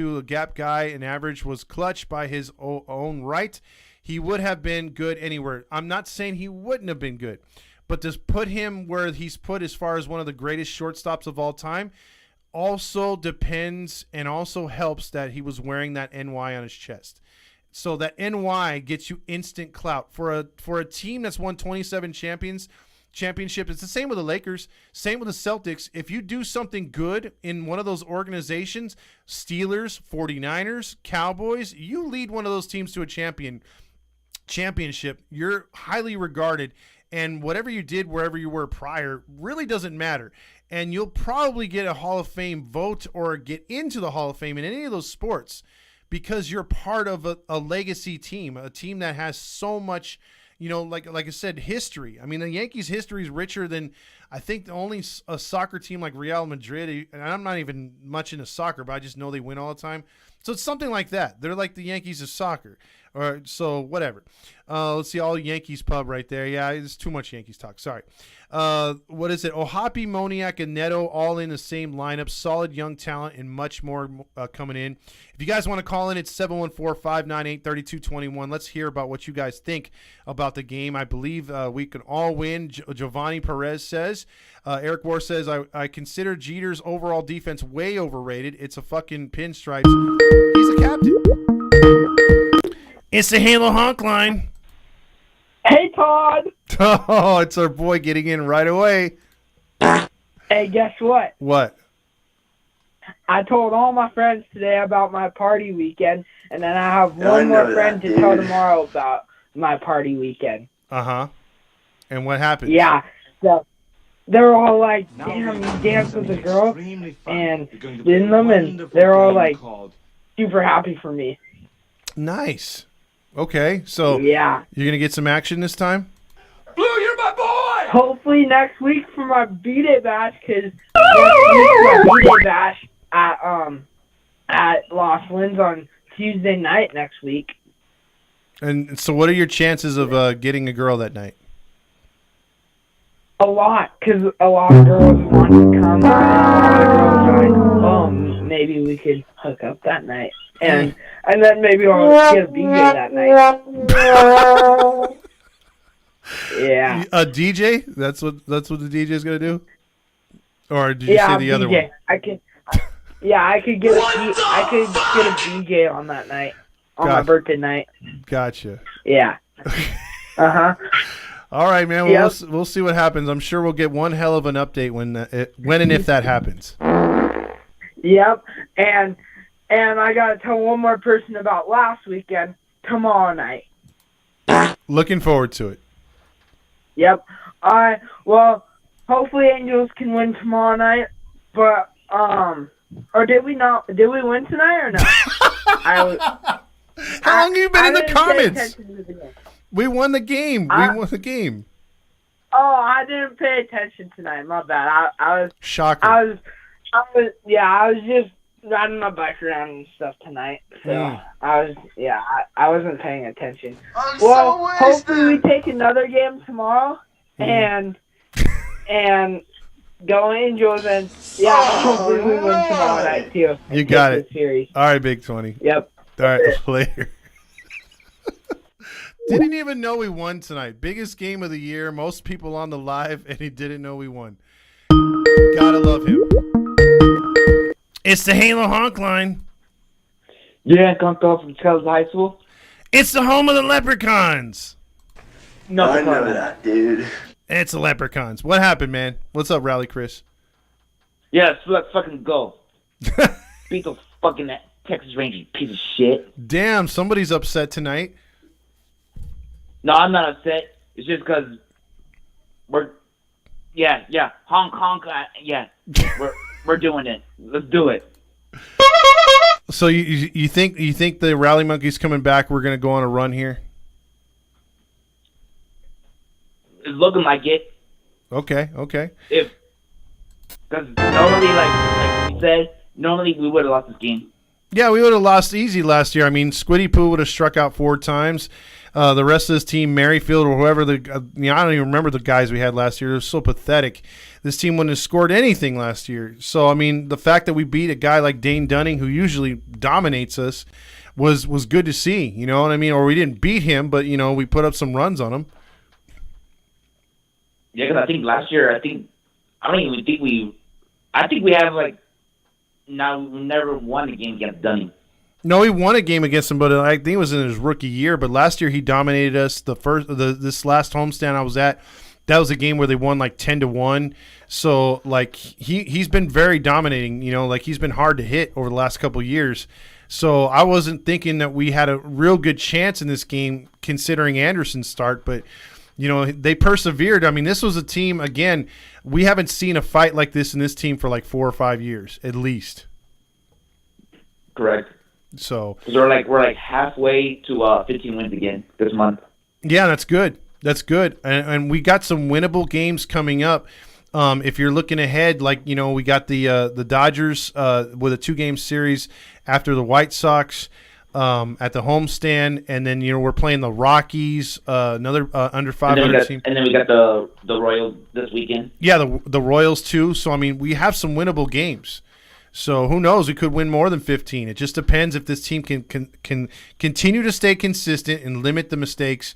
guy, and average was clutch by his own right. He would have been good anywhere. I'm not saying he wouldn't have been good, but to put him where he's put as far as one of the greatest shortstops of all time also depends and also helps that he was wearing that NY on his chest. So that NY gets you instant clout. For a team that's won 27 championships, it's the same with the Lakers, same with the Celtics. If you do something good in one of those organizations, Steelers, 49ers, Cowboys, you lead one of those teams to a championship, you're highly regarded. And whatever you did wherever you were prior really doesn't matter. And you'll probably get a Hall of Fame vote or get into the Hall of Fame in any of those sports because you're part of a legacy team, a team that has so much, like I said, history. I mean, the Yankees' history is richer than, I think, only a soccer team like Real Madrid, and I'm not even much into soccer, but I just know they win all the time. So it's something like that. They're like the Yankees of soccer. Or so whatever. Let's see, all Yankees pub right there. Yeah, it's too much Yankees talk. Sorry. What is it? Ohapi, Moniak, and Neto all in the same lineup. Solid young talent and much more coming in. If you guys want to call in, it's 714-598-3221. Let's hear about what you guys think about the game. I believe we can all win. Giovanni Perez says. Eric War says, I consider Jeter's overall defense way overrated. It's a fucking pinstripes. He's a captain. It's the Halo Honk line. Hey, Todd. Oh, it's our boy getting in right away. Hey, guess what? What? I told all my friends today about my party weekend, and then I have one more friend to tell tomorrow about my party weekend. Uh-huh. And what happened? Yeah. So they're all like, damn, you danced with a girl and didn't them, and they're all like super happy for me. Nice. Okay, so yeah, you're going to get some action this time? Blue, you're my boy! Hopefully next week for my B-Day bash, because next week my B-Day bash at Los Lins on Tuesday night next week. And so what are your chances of getting a girl that night? A lot, because a lot of girls want to come, and a lot of girls are like, oh, maybe we could hook up that night. And then maybe I'll get a DJ that night. Yeah. A DJ? That's what the DJ's gonna do? Or did you say the other one? I could get a DJ on that night, on my birthday night. Gotcha. Yeah. Uh-huh. All right, man. Well, we'll see what happens. I'm sure we'll get one hell of an update when and if that happens. Yep. And I got to tell one more person about last weekend, tomorrow night. Looking forward to it. Yep. Well, hopefully Angels can win tomorrow night, but, or did we not? Did we win tonight or no? How long have you been in the comments? We won the game. We won the game. Oh, I didn't pay attention tonight. My bad. I was... Shocker. I was just riding my bike around and stuff tonight. So I wasn't paying attention. Well, hopefully we take another game tomorrow and go Angels, and hopefully we win tomorrow night too. You got it. Series. All right, Big 20. Yep. All right, later. Didn't even know we won tonight. Biggest game of the year. Most people on the live, and he didn't know we won. Gotta love him. It's the Halo Honk line. Yeah, Conk off from Charles High School. It's the home of the Leprechauns. No, I know that, dude. It's the Leprechauns. What happened, man? What's up, Rally Chris? Yeah, so let's fucking go. Beat the fucking Texas Rangers, piece of shit. Damn, somebody's upset tonight. No, I'm not upset. It's just because we're doing it. Let's do it. So you think the Rally Monkeys coming back? We're gonna go on a run here. It's looking like it. Okay. Because normally, like you said, normally we would have lost this game. Yeah, we would have lost easy last year. I mean, Squiddy Poo would have struck out 4 times. The rest of this team, Merrifield or whoever, I don't even remember the guys we had last year. It was so pathetic. This team wouldn't have scored anything last year. So, I mean, the fact that we beat a guy like Dane Dunning, who usually dominates us, was good to see. You know what I mean? Or we didn't beat him, but, we put up some runs on him. Yeah, because I think last year, I think we have, like, now we never won a game against Dunning. No, he won a game against him, but I think it was in his rookie year. But last year he dominated us. This last homestand I was at, that was a game where they won like 10-1. So like he's been very dominating. Like he's been hard to hit over the last couple of years. So I wasn't thinking that we had a real good chance in this game considering Anderson's start, but they persevered. I mean, this was a team, again, we haven't seen a fight like this in this team for like 4 or 5 years at least. Correct. So we're like halfway to 15 wins again this month. Yeah, that's good. And we got some winnable games coming up. If you're looking ahead, like, we got the Dodgers with a 2-game series after the White Sox at the homestand, and then we're playing the Rockies, another under 500 team, and then we got the Royals this weekend. Yeah, the Royals too. So I mean, we have some winnable games. So who knows? We could win more than 15. It just depends if this team can continue to stay consistent and limit the mistakes.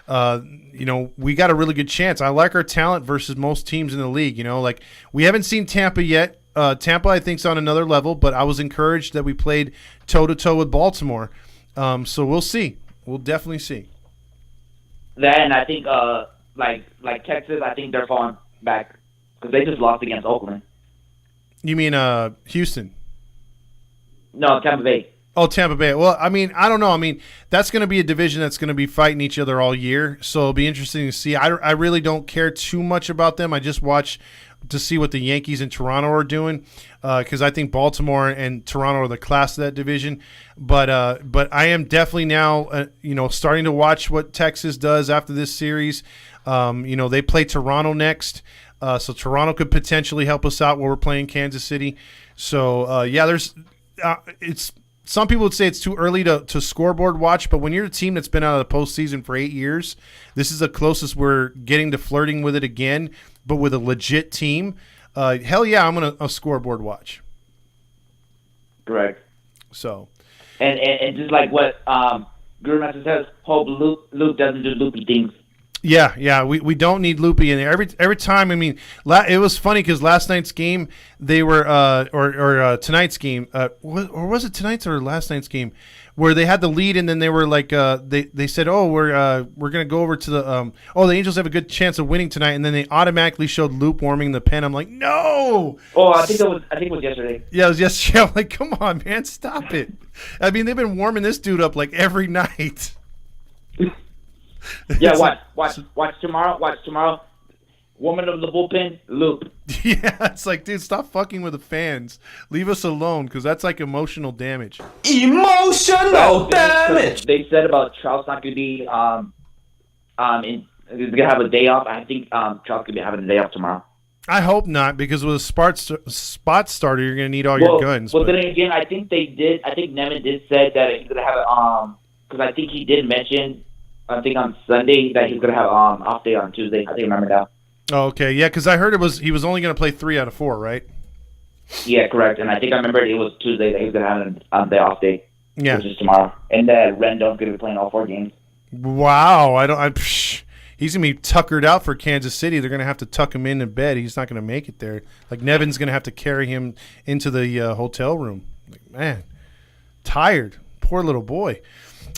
We got a really good chance. I like our talent versus most teams in the league. Like, we haven't seen Tampa yet. Tampa, I think, is on another level, but I was encouraged that we played toe-to-toe with Baltimore. So we'll see. We'll definitely see. That, and I think, like Texas, I think they're falling back because they just lost against Oakland. You mean Houston? No, Tampa Bay. Oh, Tampa Bay. Well, I mean, I don't know. I mean, that's going to be a division that's going to be fighting each other all year. So it'll be interesting to see. I really don't care too much about them. I just watch to see what the Yankees and Toronto are doing because I think Baltimore and Toronto are the class of that division. But I am definitely now, starting to watch what Texas does after this series. They play Toronto next. So Toronto could potentially help us out while we're playing Kansas City. So, it's some people would say it's too early to scoreboard watch, but when you're a team that's been out of the postseason for 8 years, this is the closest we're getting to flirting with it again, but with a legit team. Hell yeah, I'm going to scoreboard watch. Correct. So. And just like what Guru Master says, hope Luke doesn't do loopy things. Yeah, we don't need Loopy in there. Every time, I mean, it was funny because last night's game, they were, or tonight's game, or was it tonight's or last night's game, where they had the lead and then they were like, they said, oh, we're gonna go over to the, the Angels have a good chance of winning tonight, and then they automatically showed Loop warming the pen. I'm like, no. Oh, I think it was yesterday. Yeah, it was yesterday. I'm like, come on, man, stop it. I mean, they've been warming this dude up like every night. Yeah, watch tomorrow. Woman of the bullpen, Loop. Yeah, it's like, dude, stop fucking with the fans. Leave us alone, because that's like emotional damage. Emotional damage. They said about Charles not going to be he's going to have a day off. I think Charles could be having a day off tomorrow. I hope not, because with a spot starter, you're going to need all your guns. Well, then again, I think they did. I think Nemeth did say that he's going to have because I think he did mention. I think on Sunday that he's going to have off day on Tuesday. I think I remember that. Oh, okay. Yeah, because I heard he was only going to play 3 out of 4, right? Yeah, correct. And I think I remember it was Tuesday that he's going to have the off day. Yeah. Which is tomorrow. And that Rendon's going to be playing all 4 games. Wow. He's going to be tuckered out for Kansas City. They're going to have to tuck him in bed. He's not going to make it there. Like, Nevin's going to have to carry him into the hotel room. Like, man, tired. Poor little boy.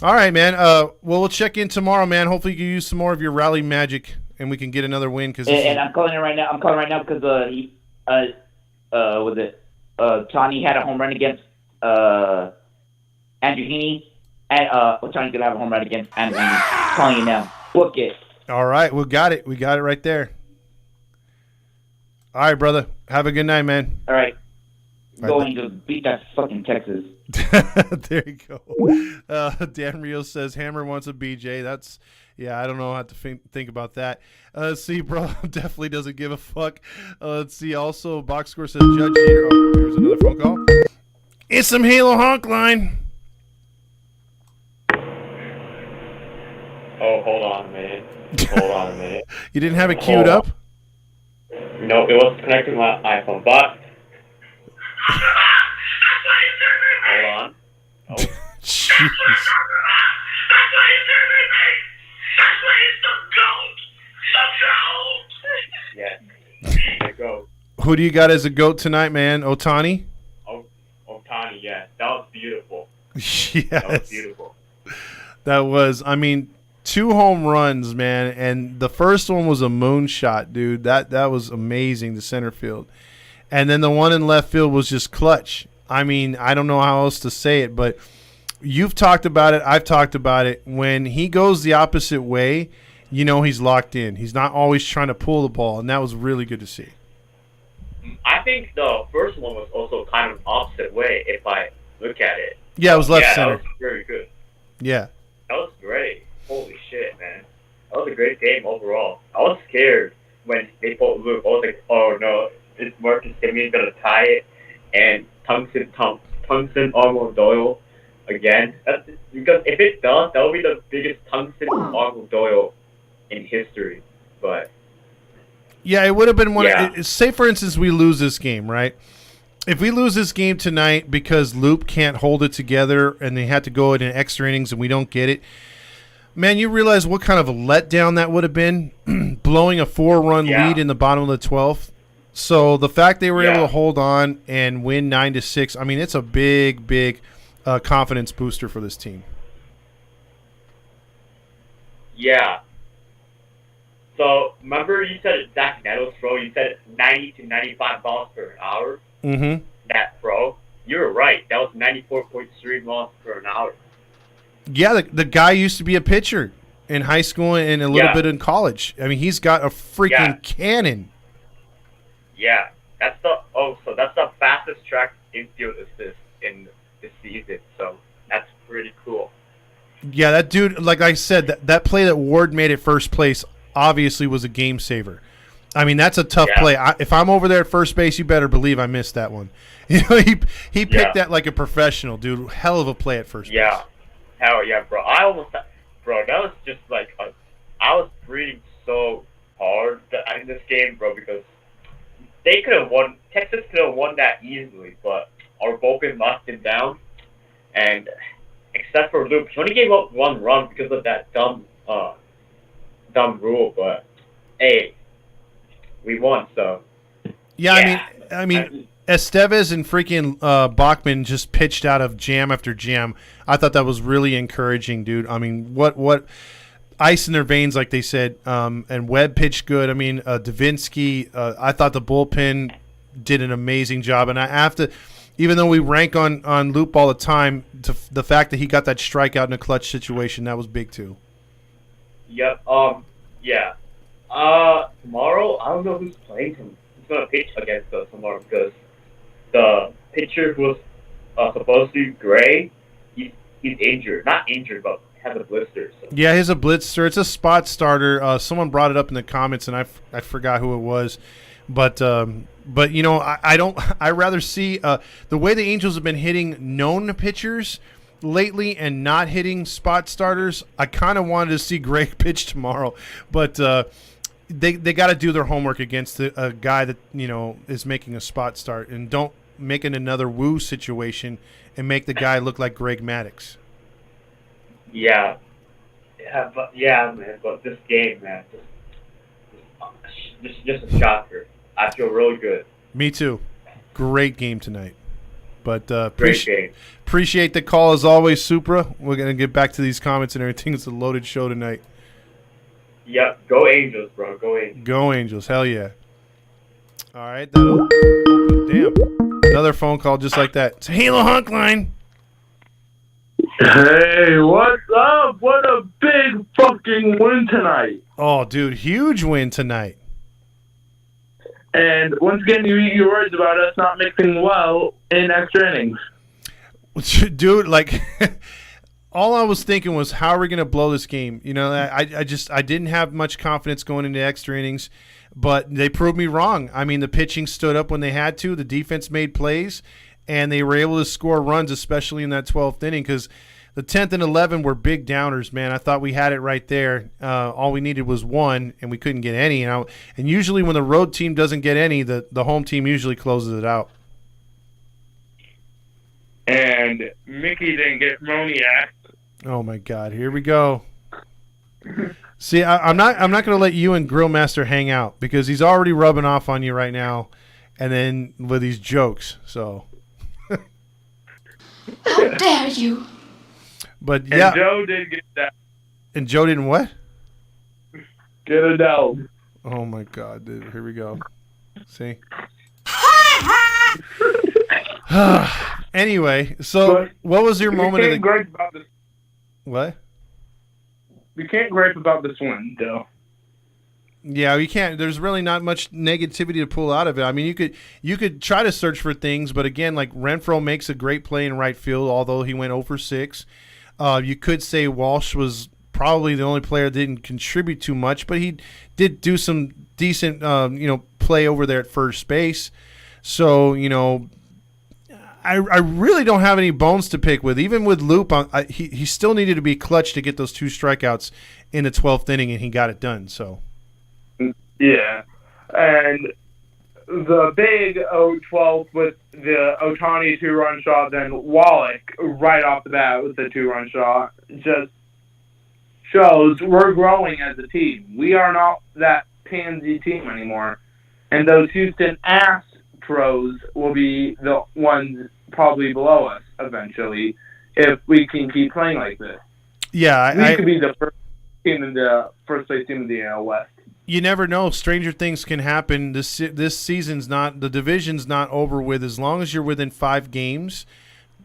All right, man. We'll check in tomorrow, man. Hopefully you can use some more of your rally magic and we can get another win. And I'm calling it right now. I'm calling right now because Tony had a home run against Andrew Heaney. And Tony's going to have a home run against Andrew Heaney. Calling you now. Book it. All right. We got it. We got it right there. All right, brother. Have a good night, man. All right. Going to beat that fucking Texas. There you go. Dan Rios says Hammer wants a BJ. I don't know how to think about that. Let's see, bro. Definitely doesn't give a fuck. Let's see. Also, box score says Judge Jeter. Oh, there's another phone call. It's some Halo Honk line. Oh, hold on a minute. You didn't have it queued up? No, it wasn't connected to my iPhone, but hold on. Oh. Jeez. Yeah. The GOAT. Who do you got as a GOAT tonight, man? Ohtani? Ohtani, yeah. That was beautiful. Yes. That was beautiful. That was, 2 home runs, man, and the first one was a moonshot, dude. That was amazing, the center field. And then the one in left field was just clutch. I don't know how else to say it, but you've talked about it. I've talked about it. When he goes the opposite way, he's locked in. He's not always trying to pull the ball, and that was really good to see. I think the first one was also kind of opposite way if I look at it. Yeah, it was left center. That was very good. Yeah. That was great. Holy shit, man. That was a great game overall. I was scared when they pulled Luke. I was like, oh no, it's Marcus Simeon's gonna tie it, and Tungsten Arnold Doyle again. That's because if it does, that will be the biggest Tungsten Arnold Doyle in history. But yeah, it would have been one. Yeah. Say, for instance, we lose this game, right? If we lose this game tonight because Loop can't hold it together and they had to go in extra innings and we don't get it, man, you realize what kind of a letdown that would have been, blowing a 4-run lead in the bottom of the 12th. So the fact they were able to hold on and win 9-6, I mean, it's a big, big confidence booster for this team. Yeah. So remember you said Zach Nettles throw, you said 90 to 95 miles per hour? Mm-hmm. That throw? You were right. That was 94.3 miles per hour. Yeah, the guy used to be a pitcher in high school and a little bit in college. I mean, he's got a freaking cannon. Yeah. That's the fastest track infield assist in this season. So that's pretty cool. Yeah, that dude, like I said, that play that Ward made at first place obviously was a game saver. I mean, that's a tough play. If I'm over there at first base, you better believe I missed that one. You know, he picked that like a professional, dude. Hell of a play at first base. Hell yeah, bro. That was just like I was breathing so hard in this game, bro, because they could have won. Texas could have won that easily, but our bullpen locked him down, and except for Luke, he only gave up 1 run because of that dumb rule. But hey, we won, so yeah. I mean, Estevez and freaking Bachman just pitched out of jam after jam. I thought that was really encouraging, dude. I mean, what ice in their veins, like they said. And Webb pitched good. I mean, Davinsky. I thought the bullpen did an amazing job, and I have to. Even though we rank on Loop all the time, the fact that he got that strikeout in a clutch situation, that was big too. Yep. Yeah. Tomorrow, I don't know who's playing him. Who's gonna pitch against us tomorrow because the pitcher who was supposed to be Gray, he's injured. Not injured, but has a blister. So. Yeah, he's a blister. It's a spot starter. Someone brought it up in the comments, and I forgot who it was. But you know, I rather see the way the Angels have been hitting known pitchers lately and not hitting spot starters. I kind of wanted to see Gray pitch tomorrow, but they got to do their homework against a guy that, you know, is making a spot start, and don't make it another woo situation and make the guy look like Greg Maddux. Yeah, man. But this game, man, just a shocker. I feel really good. Me too. Great game tonight. But Great game. Appreciate the call as always, Supra. We're gonna get back to these comments and everything. It's a loaded show tonight. Yep, go Angels, bro. Go Angels. Go Angels. Hell yeah. All right. Damn. Another phone call just like that. It's a Halo Hunk line. Hey, what's up? What a big fucking win tonight. Oh, dude, huge win tonight. And once again, you eat your words about us not mixing well in extra innings. Dude, like, all I was thinking was, how are we going to blow this game? You know, I didn't have much confidence going into extra innings, but they proved me wrong. I mean, the pitching stood up when they had to. The defense made plays, and they were able to score runs, especially in that 12th inning, because the 10th and 11th were big downers, man. I thought we had it right there. All we needed was one, and we couldn't get any. And usually when the road team doesn't get any, the home team usually closes it out. And Mickey didn't get Moniac. Oh, my God. Here we go. See, I'm not going to let you and Grillmaster hang out because he's already rubbing off on you right now, and then with these jokes. So. How dare you? But yeah. And Joe did get that. And Joe didn't what? Get a dog. Oh my God, dude. Here we go. See? Anyway, so what was your moment of the gripe about this? What? We can't gripe about this one, though. Yeah, you can't. There's really not much negativity to pull out of it. I mean, you could try to search for things, but again, like Renfroe makes a great play in right field, although he went 0 for 6. You could say Walsh was probably the only player that didn't contribute too much, but he did do some decent, play over there at first base. So, I really don't have any bones to pick with. Even with Loop, he still needed to be clutch to get those 2 strikeouts in the 12th inning, and he got it done. So, yeah, and the big 0-12 with the Ohtani 2-run shot, then Wallach right off the bat with the 2-run shot, just shows we're growing as a team. We are not that pansy team anymore, and those Houston Astros will be the ones probably below us eventually if we can keep playing like this. Yeah, we could be the first place team in the AL West. You never know. Stranger things can happen. This season's not, the division's not over with. As long as you're within 5 games,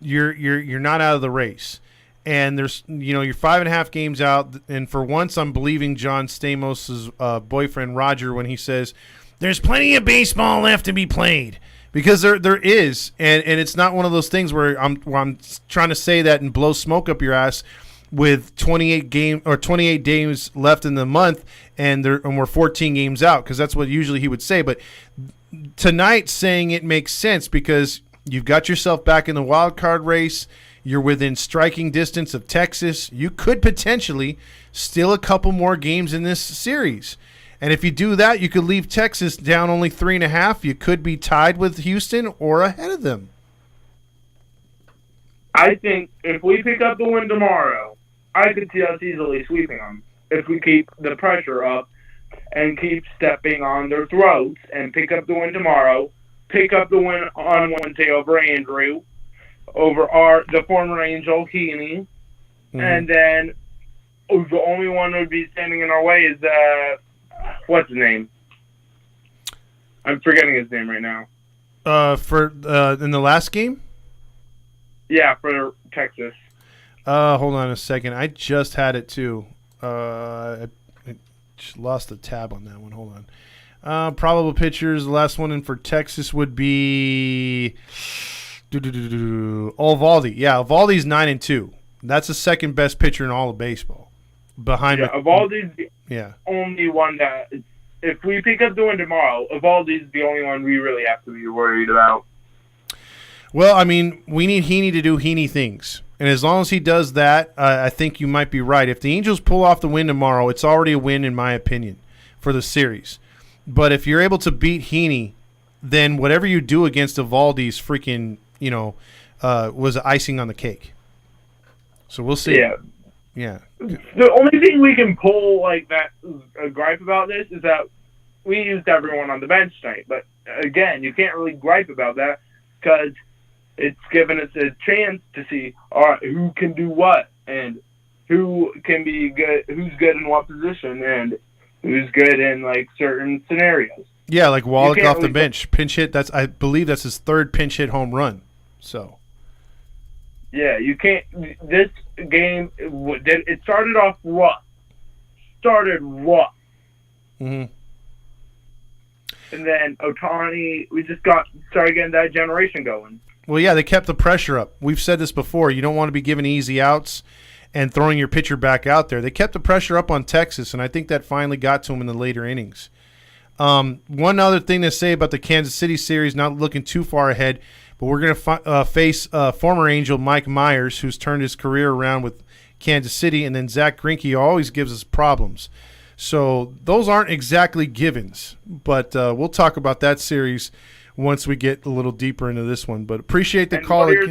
you're not out of the race. And there's, you're 5.5 games out. And for once, I'm believing John Stamos' boyfriend Roger when he says there's plenty of baseball left to be played, because there is, and it's not one of those things where I'm trying to say that and blow smoke up your ass. With 28 days left in the month, and we're 14 games out, because that's what usually he would say. But tonight, saying it makes sense because you've got yourself back in the wild card race. You're within striking distance of Texas. You could potentially steal a couple more games in this series, and if you do that, you could leave Texas down only 3.5. You could be tied with Houston or ahead of them. I think if we pick up the win tomorrow, I could see us easily sweeping them if we keep the pressure up and keep stepping on their throats and pick up the win tomorrow, pick up the win on Wednesday over Andrew, over the former Angel, Heaney, and then the only one who would be standing in our way is, what's his name? I'm forgetting his name right now. In the last game? Yeah, for Texas. Hold on a second. I just had it too. I just lost the tab on that one. Hold on. Probable pitchers. The last one in for Texas would be Eovaldi. Yeah, Eovaldi's 9-2. That's the second best pitcher in all of baseball. Behind Eovaldi's the only one that, if we pick up the win tomorrow, Eovaldi's the only one we really have to be worried about. Well, I mean, we need Heaney to do Heaney things. And as long as he does that, I think you might be right. If the Angels pull off the win tomorrow, it's already a win in my opinion for the series. But if you're able to beat Heaney, then whatever you do against Eovaldi's freaking, was icing on the cake. So we'll see. Yeah. The only thing we can pull like that, a gripe about this, is that we used everyone on the bench tonight. But again, you can't really gripe about that because it's given us a chance to see, all right, who can do what and who can be good, who's good in what position, and who's good in like certain scenarios. Yeah, like Wallach off the bench, pinch hit. I believe that's his 3rd pinch hit home run. So. Yeah, you can't. This game, it started off rough. Mm-hmm. And then Ohtani, we just started getting that generation going. Well, yeah, they kept the pressure up. We've said this before. You don't want to be giving easy outs and throwing your pitcher back out there. They kept the pressure up on Texas, and I think that finally got to them in the later innings. One other thing to say about the Kansas City series, not looking too far ahead, but we're going to face former Angel Mike Myers, who's turned his career around with Kansas City, and then Zach Greinke always gives us problems. So those aren't exactly givens, but we'll talk about that series once we get a little deeper into this one. But appreciate the call. What are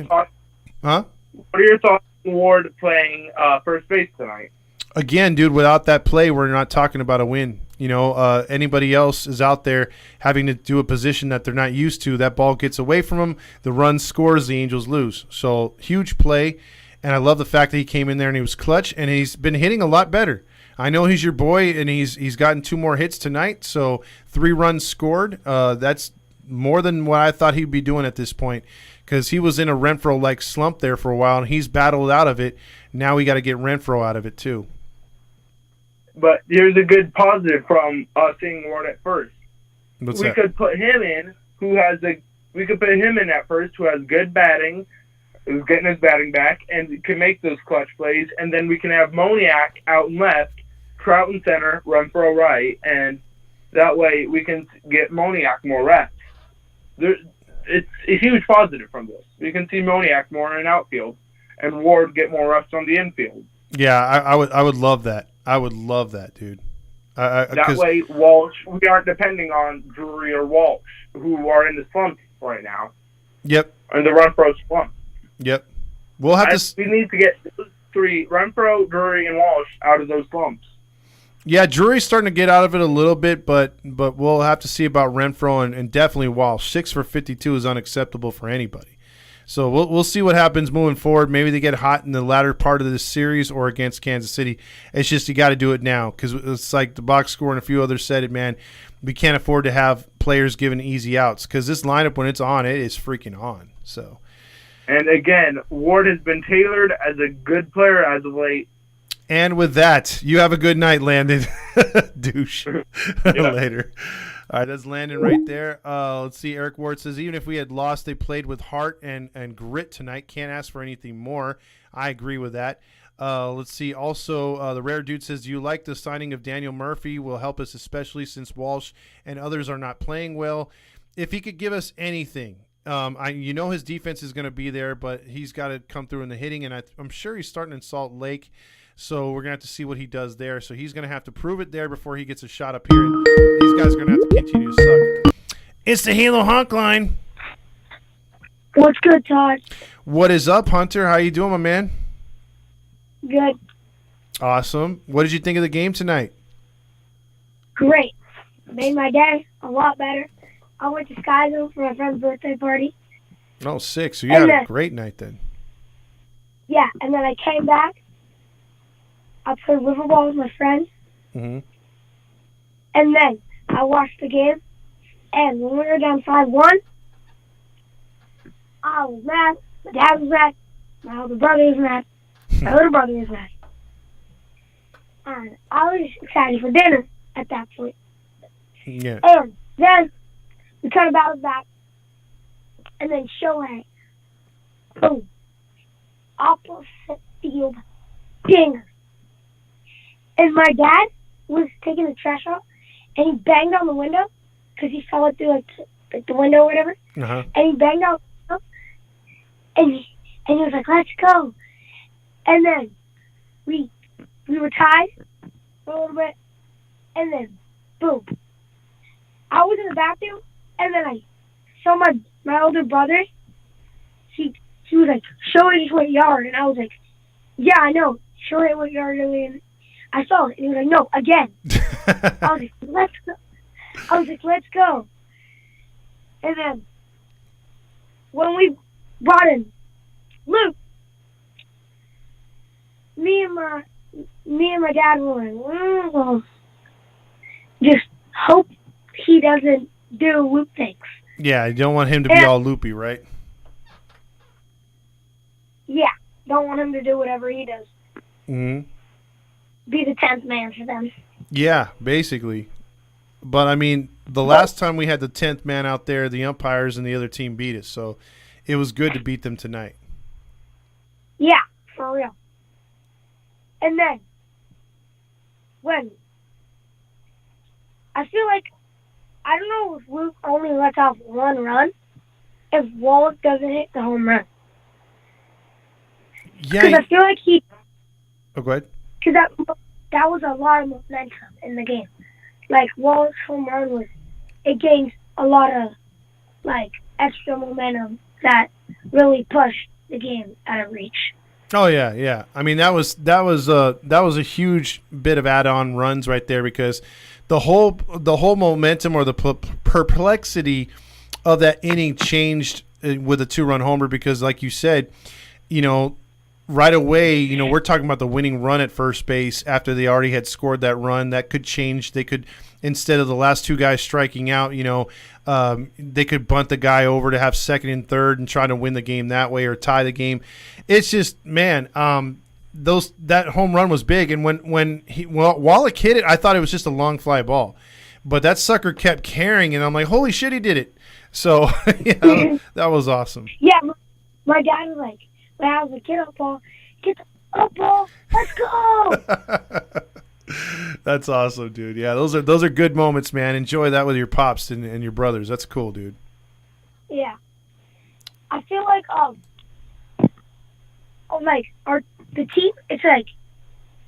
your thoughts on Ward playing first base tonight? Again, dude, without that play, we're not talking about a win. Anybody else is out there having to do a position that they're not used to. That ball gets away from them. The run scores, the Angels lose. So huge play, and I love the fact that he came in there and he was clutch, and he's been hitting a lot better. I know he's your boy, and he's gotten 2 more hits tonight, so 3 runs scored. That's more than what I thought he'd be doing at this point, because he was in a Renfroe-like slump there for a while, and he's battled out of it. Now we got to get Renfroe out of it too. But here's a good positive from seeing Ward at first. What's we that? could put him in, who has we could put him in at first, who has good batting, who's getting his batting back and can make those clutch plays, and then we can have Moniak out and left, Trout in center, Renfroe right, and that way we can get Moniak more reps. It's a huge positive from this. We can see Moniak more in outfield, and Ward get more reps on the infield. Yeah, I would love that. I would love that, dude. That way, Walsh, we aren't depending on Drury or Walsh, who are in the slump right now. Yep. And the Renfroe slump. Yep. We'll have to. We need to get those three, Renfroe, Drury, and Walsh, out of those slumps. Yeah, Drury's starting to get out of it a little bit, but we'll have to see about Renfroe and definitely Walsh. 6 for 52 is unacceptable for anybody. So we'll see what happens moving forward. Maybe they get hot in the latter part of this series or against Kansas City. It's just you got to do it now because it's like the box score and a few others said it, man. We can't afford to have players given easy outs because this lineup, when it's on, it is freaking on. So. And again, Ward has been tailored as a good player as of late. And with that, you have a good night, Landon. Douche. Later. All right, that's Landon right there. Let's see. Eric Ward says, even if we had lost, they played with heart and grit tonight. Can't ask for anything more. I agree with that. Let's see. Also, the Rare Dude says, do you like the signing of Daniel Murphy? Will help us, especially since Walsh and others are not playing well. If he could give us anything. His defense is going to be there, but he's got to come through in the hitting, and I'm sure he's starting in Salt Lake. So we're going to have to see what he does there. So he's going to have to prove it there before he gets a shot up here. And these guys are going to have to continue to suck. It's the Halo Honk line. What's good, Todd? What is up, Hunter? How you doing, my man? Good. Awesome. What did you think of the game tonight? Great. Made my day a lot better. I went to Skyville for my friend's birthday party. Oh, sick. So you had a great night then. Yeah, and then I came back. I played Riverball with my friends. Mm-hmm. And then I watched the game. And when we were down 5-1, I was mad. My dad was mad. My older brother was mad. My little brother was mad. And I was excited for dinner at that point. Yeah. And then we kind of bounced back. And then Shohei, boom, opposite field, dinger. And my dad was taking the trash out, and he banged on the window because he saw it through like the window or whatever. Uh-huh. And he banged on the window, and he was like, "Let's go!" And then we were tied for a little bit, and then boom, I was in the bathroom, and then I saw my older brother. He was like, "Shohei just went yard," and I was like, "Yeah, I know. Shohei went yard earlier." I saw it, and he was like, "No, again." I was like, "Let's go." I was like, "Let's go." And then when we brought in Luke, me and my dad were like, just hope he doesn't do loop things. Yeah, you don't want him to be all loopy, right? Yeah, don't want him to do whatever he does. Mm-hmm. Be the 10th man for them. Yeah, basically. But, I mean, the last time we had the 10th man out there, the umpires and the other team beat us. So it was good to beat them tonight. Yeah, for real. And then, when I feel like, I don't know if Luke only lets off one run if Walt doesn't hit the home run. Yeah. Because I feel like he... Oh, go ahead. Because that was a lot of momentum in the game. Like, Walt's home run it gained a lot of, like, extra momentum that really pushed the game out of reach. Oh yeah, yeah. I mean that was a huge bit of add-on runs right there because the whole momentum or the perplexity of that inning changed with a 2-run homer because, like you said, right away, we're talking about the winning run at first base after they already had scored that run. That could change. They could, instead of the last two guys striking out, they could bunt the guy over to have second and third and try to win the game that way or tie the game. It's just, man, that home run was big. And when Wallach hit it, I thought it was just a long fly ball. But that sucker kept carrying, and I'm like, holy shit, he did it. So, yeah, that was awesome. Yeah, my dad was like, And I was like, get up, ball. Get up, ball. Let's go. That's awesome, dude. Yeah, those are good moments, man. Enjoy that with your pops and your brothers. That's cool, dude. Yeah. I feel like the team, it's like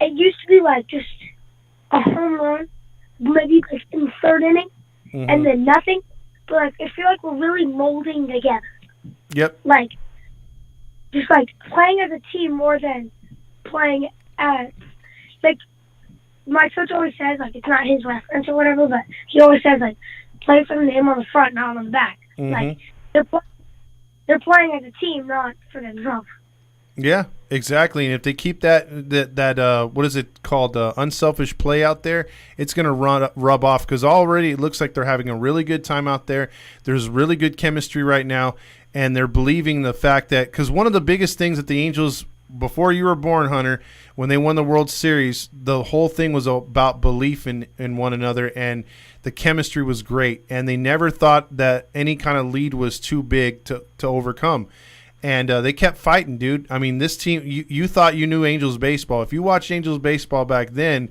it used to be like just a home run, maybe like in the third inning, and then nothing. But like I feel like we're really molding together. Yep. Like just like playing as a team more than playing as like my coach always says, like, it's not his reference or whatever, but he always says, like, play for the name on the front, not on the back. Like, they're playing as a team, not for themselves. Yeah, exactly. And if they keep that what is it called, unselfish play out there, it's going to rub off because already it looks like they're having a really good time out there. There's really good chemistry right now, and they're believing the fact that – because one of the biggest things that the Angels – before you were born, Hunter, when they won the World Series, the whole thing was about belief in one another, and the chemistry was great. And they never thought that any kind of lead was too big to overcome. And they kept fighting, dude. I mean, this team, you thought you knew Angels baseball. If you watched Angels baseball back then,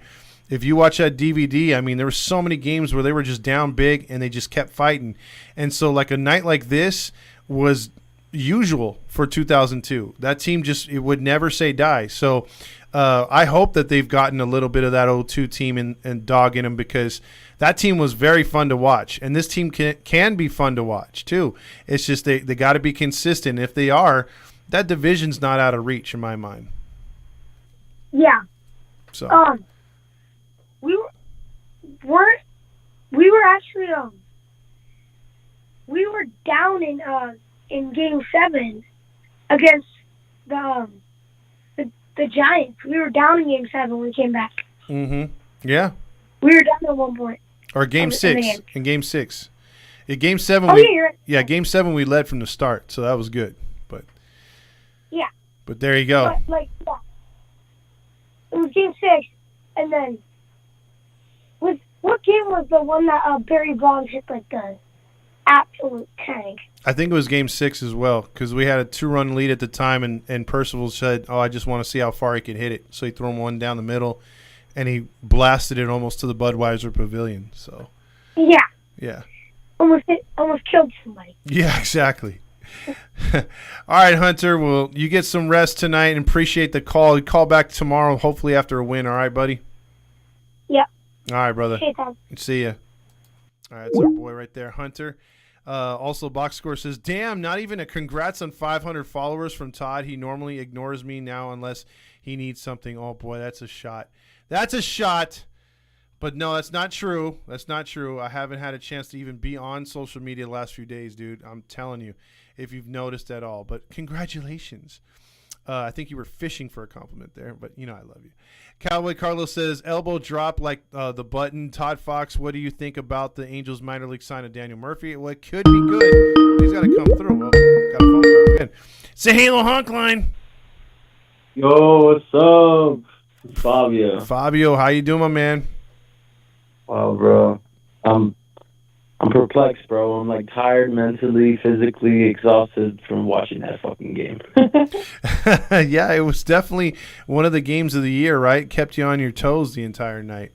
if you watch that DVD, I mean, there were so many games where they were just down big and they just kept fighting. And so, like, a night like this was usual for 2002. That team it would never say die. So I hope that they've gotten a little bit of that 02 team and dog in them, because that team was very fun to watch, and this team can be fun to watch too. It's just they got to be consistent. If they are, that division's not out of reach in my mind. Yeah. So we were actually we were down in Game 7 against the Giants. We were down in Game 7 when we came back. Yeah. We were down at one point. Or Game 6. In Game 6. In Game 7, Game 7 we led from the start, so that was good. But there you go. It was Game 6, and then what game was the one that Barry Bonds hit like the absolute tank? I think it was Game 6 as well, because we had a 2-run lead at the time, and Percival said, I just want to see how far he could hit it. So he threw him one down the middle, and he blasted it almost to the Budweiser Pavilion. So yeah. Almost killed somebody. Yeah, exactly. All right, Hunter, well, you get some rest tonight and appreciate the call. You call back tomorrow, hopefully after a win. All right, buddy? Yep. All right, brother. Okay, Tom. See ya. All right, that's our boy right there, Hunter. Also, Box Score says, damn, not even a congrats on 500 followers from Todd. He normally ignores me now unless he needs something. Oh, boy, that's a shot. That's a shot. But, no, that's not true. That's not true. I haven't had a chance to even be on social media the last few days, dude. I'm telling you, if you've noticed at all. But congratulations. I think you were fishing for a compliment there, but, I love you. Cowboy Carlos says, elbow drop like the button. Todd Fox, what do you think about the Angels minor league sign of Daniel Murphy? Well, it could be good. He's got to come through. Well, got a phone call again. It's a Halo Honk line. Yo, what's up? It's Fabio. Fabio, how you doing, my man? Wow, bro. I'm perplexed, bro. I'm like tired mentally, physically exhausted from watching that fucking game. Yeah, it was definitely one of the games of the year, right? Kept you on your toes the entire night.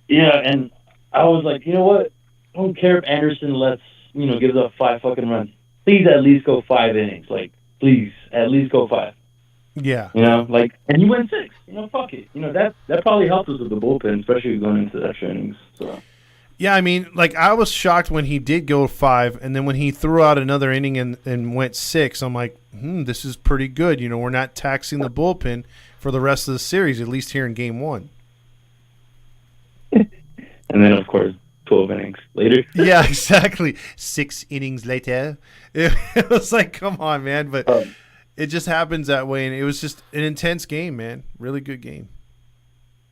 Yeah, and I was like, you know what? I don't care if Anderson gives up 5 fucking runs. Please at least go 5 innings. Like, please, at least go 5. Yeah. And he went 6. Fuck it. That probably helped us with the bullpen, especially going into the extra innings. So. Yeah, I mean, I was shocked when he did go 5, and then when he threw out another inning and went 6, I'm like, this is pretty good. We're not taxing the bullpen for the rest of the series, at least here in Game 1. And then, of course, 12 innings later. Yeah, exactly. 6 innings later. It was like, come on, man. But it just happens that way, and it was just an intense game, man. Really good game.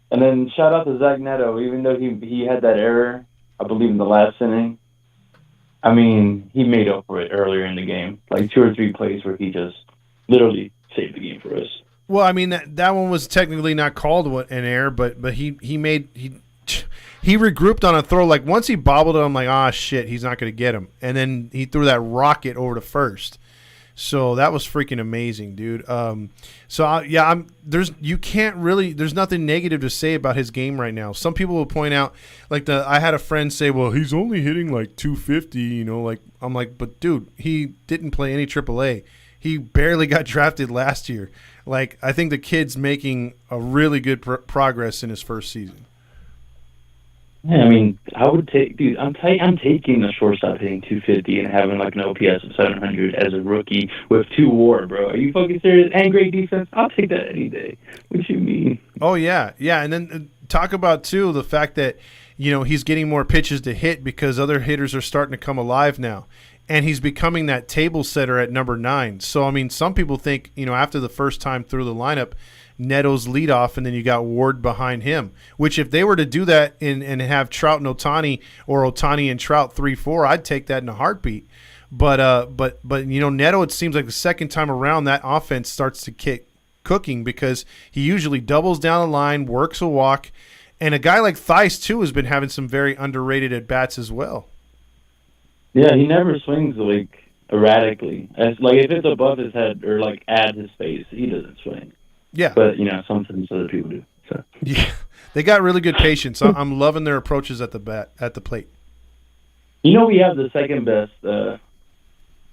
And then shout out to Zach Neto, even though he had that error, I believe, in the last inning. I mean, he made up for it earlier in the game. Like 2 or 3 plays where he just literally saved the game for us. Well, I mean, that one was technically not called an error, but he regrouped on a throw. Like, once he bobbled it, I'm like, shit, he's not going to get him. And then he threw that rocket over to first. So that was freaking amazing, dude. There's nothing negative to say about his game right now. Some people will point out, like I had a friend say, well, he's only hitting like 250, you know, like I'm like, but dude, he didn't play any AAA. He barely got drafted last year. Like, I think the kid's making a really good progress in his first season. Yeah, I mean, I would take, dude. I'm taking the shortstop hitting 250 and having like an OPS of 700 as a rookie with 2 WAR, bro. Are you fucking serious? And great defense. I'll take that any day. What you mean? Oh yeah, and then talk about too the fact that he's getting more pitches to hit because other hitters are starting to come alive now, and he's becoming that table setter at number 9. So I mean, some people think after the first time through the lineup, Neto's leadoff, and then you got Ward behind him, which if they were to do that and have Trout and Ohtani or Ohtani and Trout 3-4, I'd take that in a heartbeat. But Neto, it seems like the second time around that offense starts to kick cooking because he usually doubles down the line, works a walk, and a guy like Theis too has been having some very underrated at-bats as well. Yeah, he never swings like erratically. As like if it's above his head or like at his face, he doesn't swing. Yeah, but sometimes other people do. So yeah, they got really good patience. I'm loving their approaches at the plate. We have the second best.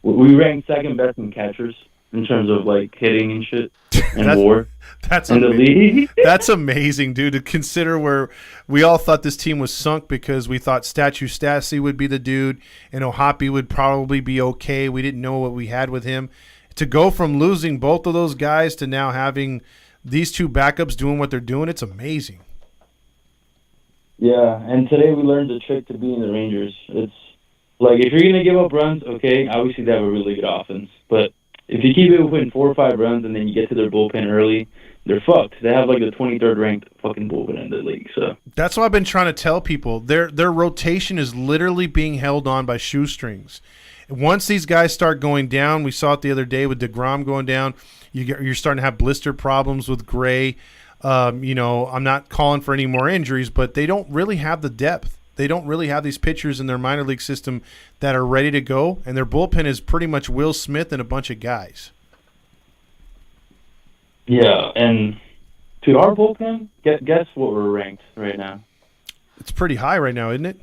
We rank second best in catchers in terms of like hitting and shit and WAR. That's in the league. That's amazing, dude. To consider where we all thought this team was sunk because we thought Statue Stassi would be the dude and Ohapi would probably be okay. We didn't know what we had with him. To go from losing both of those guys to now having these 2 backups doing what they're doing, it's amazing. Yeah, and today we learned the trick to being the Rangers. It's like if you're going to give up runs, okay, obviously they have a really good offense. But if you keep it within 4 or 5 runs and then you get to their bullpen early, they're fucked. They have like the 23rd ranked fucking bullpen in the league. So that's what I've been trying to tell people. Their rotation is literally being held on by shoestrings. Once these guys start going down, we saw it the other day with DeGrom going down, you're starting to have blister problems with Gray. I'm not calling for any more injuries, but they don't really have the depth. They don't really have these pitchers in their minor league system that are ready to go, and their bullpen is pretty much Will Smith and a bunch of guys. Yeah, and to our bullpen, guess what we're ranked right now? It's pretty high right now, isn't it?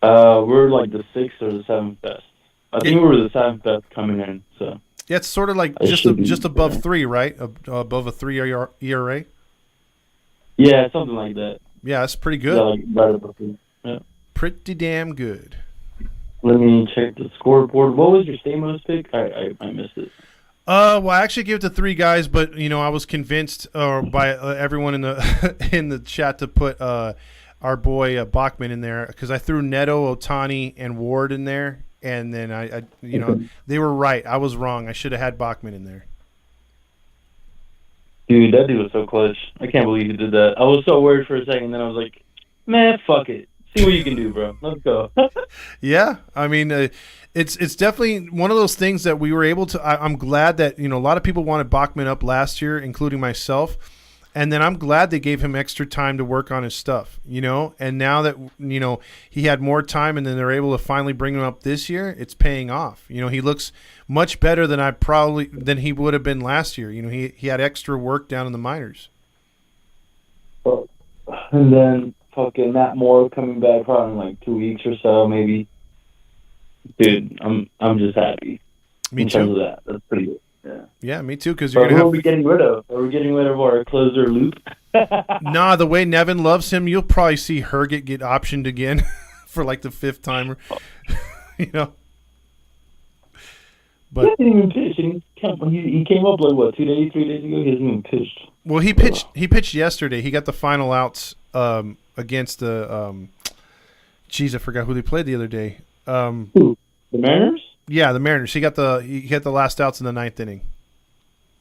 We're like the 6th or the 7th best. I think we were the 7th best coming in. So yeah, it's sort of like just above 3, right? Above a 3 ERA. Yeah, something like that. Yeah, that's pretty good. Yeah, like right above 3. Yeah. Pretty damn good. Let me check the scoreboard. What was your Stamos pick? I missed it. Well, I actually gave it to 3 guys, but I was convinced by everyone in the in the chat to put our boy Bachman in there because I threw Neto, Ohtani, and Ward in there, and then I they were right. I was wrong. I should have had Bachman in there. Dude, that dude was so clutch. I can't believe he did that. I was so worried for a second, then I was like, man, fuck it. See what you can do, bro. Let's go. Yeah, I mean, it's definitely one of those things that we were able to. I'm glad that a lot of people wanted Bachman up last year, including myself, and then I'm glad they gave him extra time to work on his stuff. And now that he had more time, and then they're able to finally bring him up this year, it's paying off. He looks much better than he would have been last year. He had extra work down in the minors. And then fucking Matt Moore coming back probably in like 2 weeks or so, maybe. Dude, I'm just happy. Me in too. terms of that. That's pretty good. Yeah. Yeah, me too. Because who are we getting rid of? Are we getting rid of our closer Loop? Nah, the way Nevin loves him, you'll probably see Herget get optioned again for like the 5th time. But he didn't even pitch. He came up like what 3 days ago. He hasn't even pitched. Well, he pitched. He pitched yesterday. He got the final outs against the. Geez, I forgot who they played the other day. Who? The Mariners? Yeah, the Mariners. He got the last outs in the 9th inning.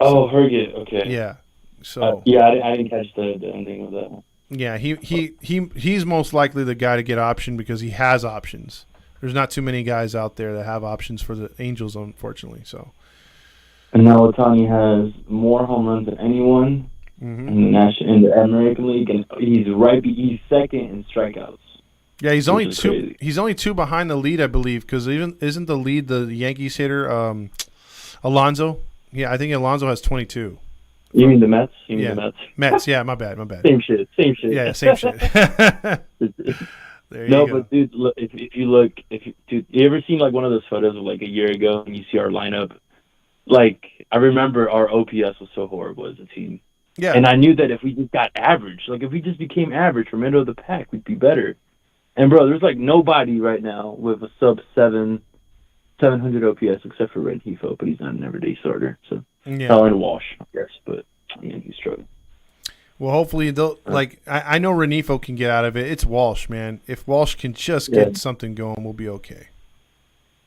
Oh, Herget. Okay. Yeah. So. Yeah, I didn't catch the ending of that one. Yeah, he's most likely the guy to get optioned because he has options. There's not too many guys out there that have options for the Angels, unfortunately. So. And now Ohtani has more home runs than anyone in the American League, and he's second in strikeouts. Yeah, he's only two. He's only 2 behind the lead, I believe, because isn't the lead the Yankees hitter? Alonzo? Yeah, I think Alonzo has 22. You mean the Mets? You mean Yeah. the Mets? Mets, yeah, my bad. Same shit. Yeah, same shit. There you No, go. but dude, look, if you ever seen like one of those photos of like a year ago and you see our lineup? Like, I remember our OPS was so horrible as a team. Yeah. And I knew that if we just got average, like if we just became average from middle of the pack, we'd be better. And bro, there's like nobody right now with a sub 700 OPS except for Renhefo, but he's not an everyday starter. So and Walsh, I guess, but I mean he's struggling. Well, hopefully they'll I know Renifo can get out of it. It's Walsh, man. If Walsh can just get something going, we'll be okay.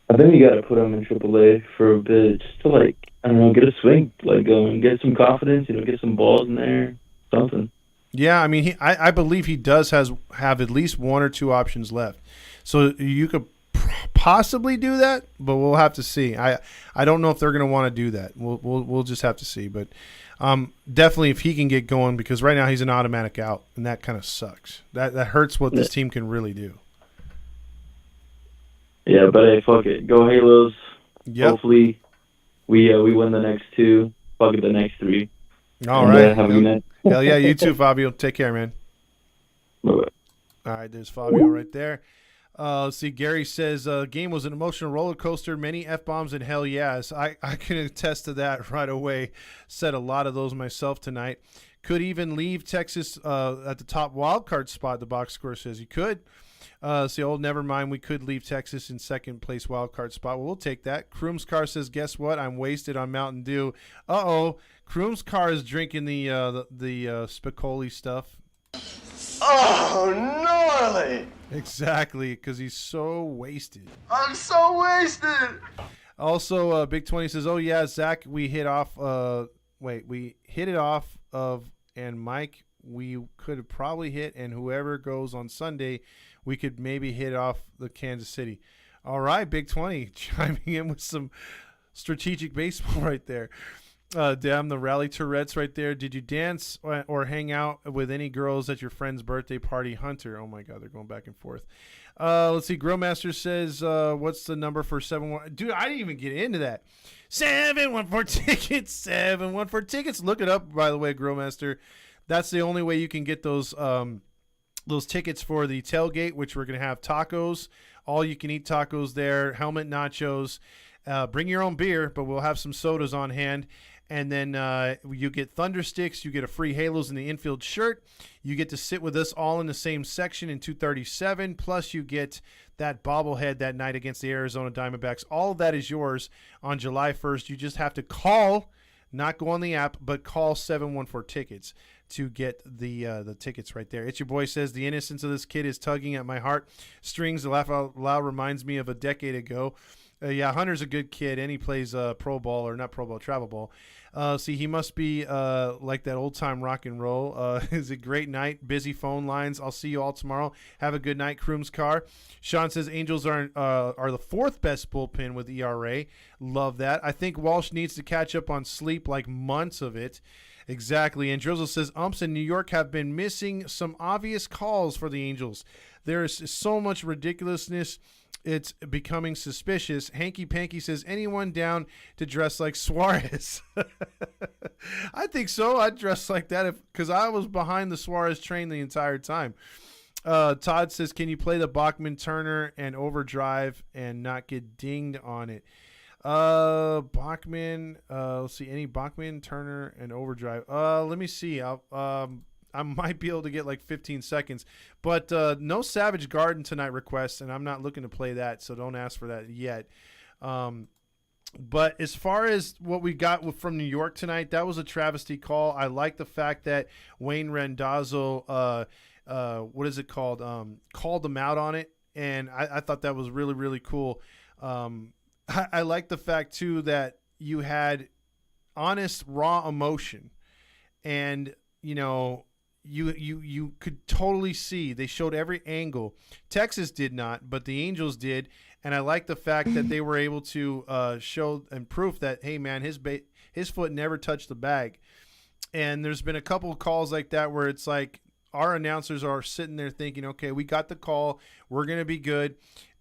I think we got to put him in AAA for a bit, just to like, I don't know, get a swing, like going, get some confidence, get some balls in there, something. Yeah, I mean, I believe he does have at least one or two options left, so you could possibly do that, but we'll have to see. I don't know if they're going to want to do that. We'll just have to see, but definitely if he can get going, because right now he's an automatic out, and that kind of sucks. That hurts what this team can really do. Yeah, but hey, fuck it. Go Halos. Yep. Hopefully we win the next two. Fuck it, the next three. All right. Have a good night. Hell yeah, you too, Fabio. Take care, man. Bye-bye. All right, there's Fabio right there. Let's see. Gary says, game was an emotional roller coaster. Many F-bombs and hell yes. I can attest to that right away. Said a lot of those myself tonight. Could even leave Texas at the top wild card spot, the box score says. You could. Never mind. We could leave Texas in second place wild card spot. Well, we'll take that. Kroom's car says, guess what? I'm wasted on Mountain Dew. Uh-oh. Kroom's car is drinking the Spicoli stuff. Oh, gnarly! Exactly, because he's so wasted. I'm so wasted! Also, Big 20 says, oh, yeah, Zach, we hit it off of, and Mike, we could have probably hit, and whoever goes on Sunday, we could maybe hit off the Kansas City. All right, Big 20, chiming in with some strategic baseball right there. Damn, the Rally Tourette's right there. Did you dance or hang out with any girls at your friend's birthday party? Hunter. Oh, my God, they're going back and forth. Let's see. Grillmaster says, what's the number for 7-1? Dude, I didn't even get into that. 714 tickets. 714 tickets. Look it up, by the way, Grillmaster. That's the only way you can get those tickets for the tailgate, which we're going to have tacos, all you can eat tacos there, helmet nachos. Bring your own beer, but we'll have some sodas on hand. And then you get Thunder Sticks. You get a free Halos in the infield shirt. You get to sit with us all in the same section in 237. Plus, you get that bobblehead that night against the Arizona Diamondbacks. All of that is yours on July 1st. You just have to call, not go on the app, but call 714-TICKETS to get the tickets right there. It's Your Boy says, the innocence of this kid is tugging at my heart. Strings, laugh out loud, reminds me of a decade ago. Yeah, Hunter's a good kid, and he plays pro ball, or not pro ball, travel ball. See, he must be like that old-time rock and roll. It's a great night. Busy phone lines. I'll see you all tomorrow. Have a good night, Kroom's car. Sean says Angels are the fourth best bullpen with ERA. Love that. I think Walsh needs to catch up on sleep, like months of it. Exactly. And Drizzle says umps in New York have been missing some obvious calls for the Angels. There is so much ridiculousess. It's becoming suspicious. Hanky Panky says, anyone down to dress like Suarez? I think so. I'd dress like that because I was behind the Suarez train the entire time. Todd says, can you play the Bachman Turner and overdrive and not get dinged on it? Bachman, let's see, any Bachman, Turner, and overdrive. Let me see. I might be able to get like 15 seconds, but no Savage Garden tonight requests, and I'm not looking to play that, so don't ask for that yet. But as far as what we got from New York tonight, that was a travesty call. I like the fact that Wayne Randazzo, what is it called, called them out on it, and I thought that was really, really cool. I like the fact, too, that you had honest, raw emotion, and, you know, you could totally see they showed every angle. Texas did not, but the Angels did, and I like the fact that they were able to show and proof that, hey man, his foot never touched the bag. And there's been a couple of calls like that where it's like our announcers are sitting there thinking, okay, we got the call, we're gonna be good,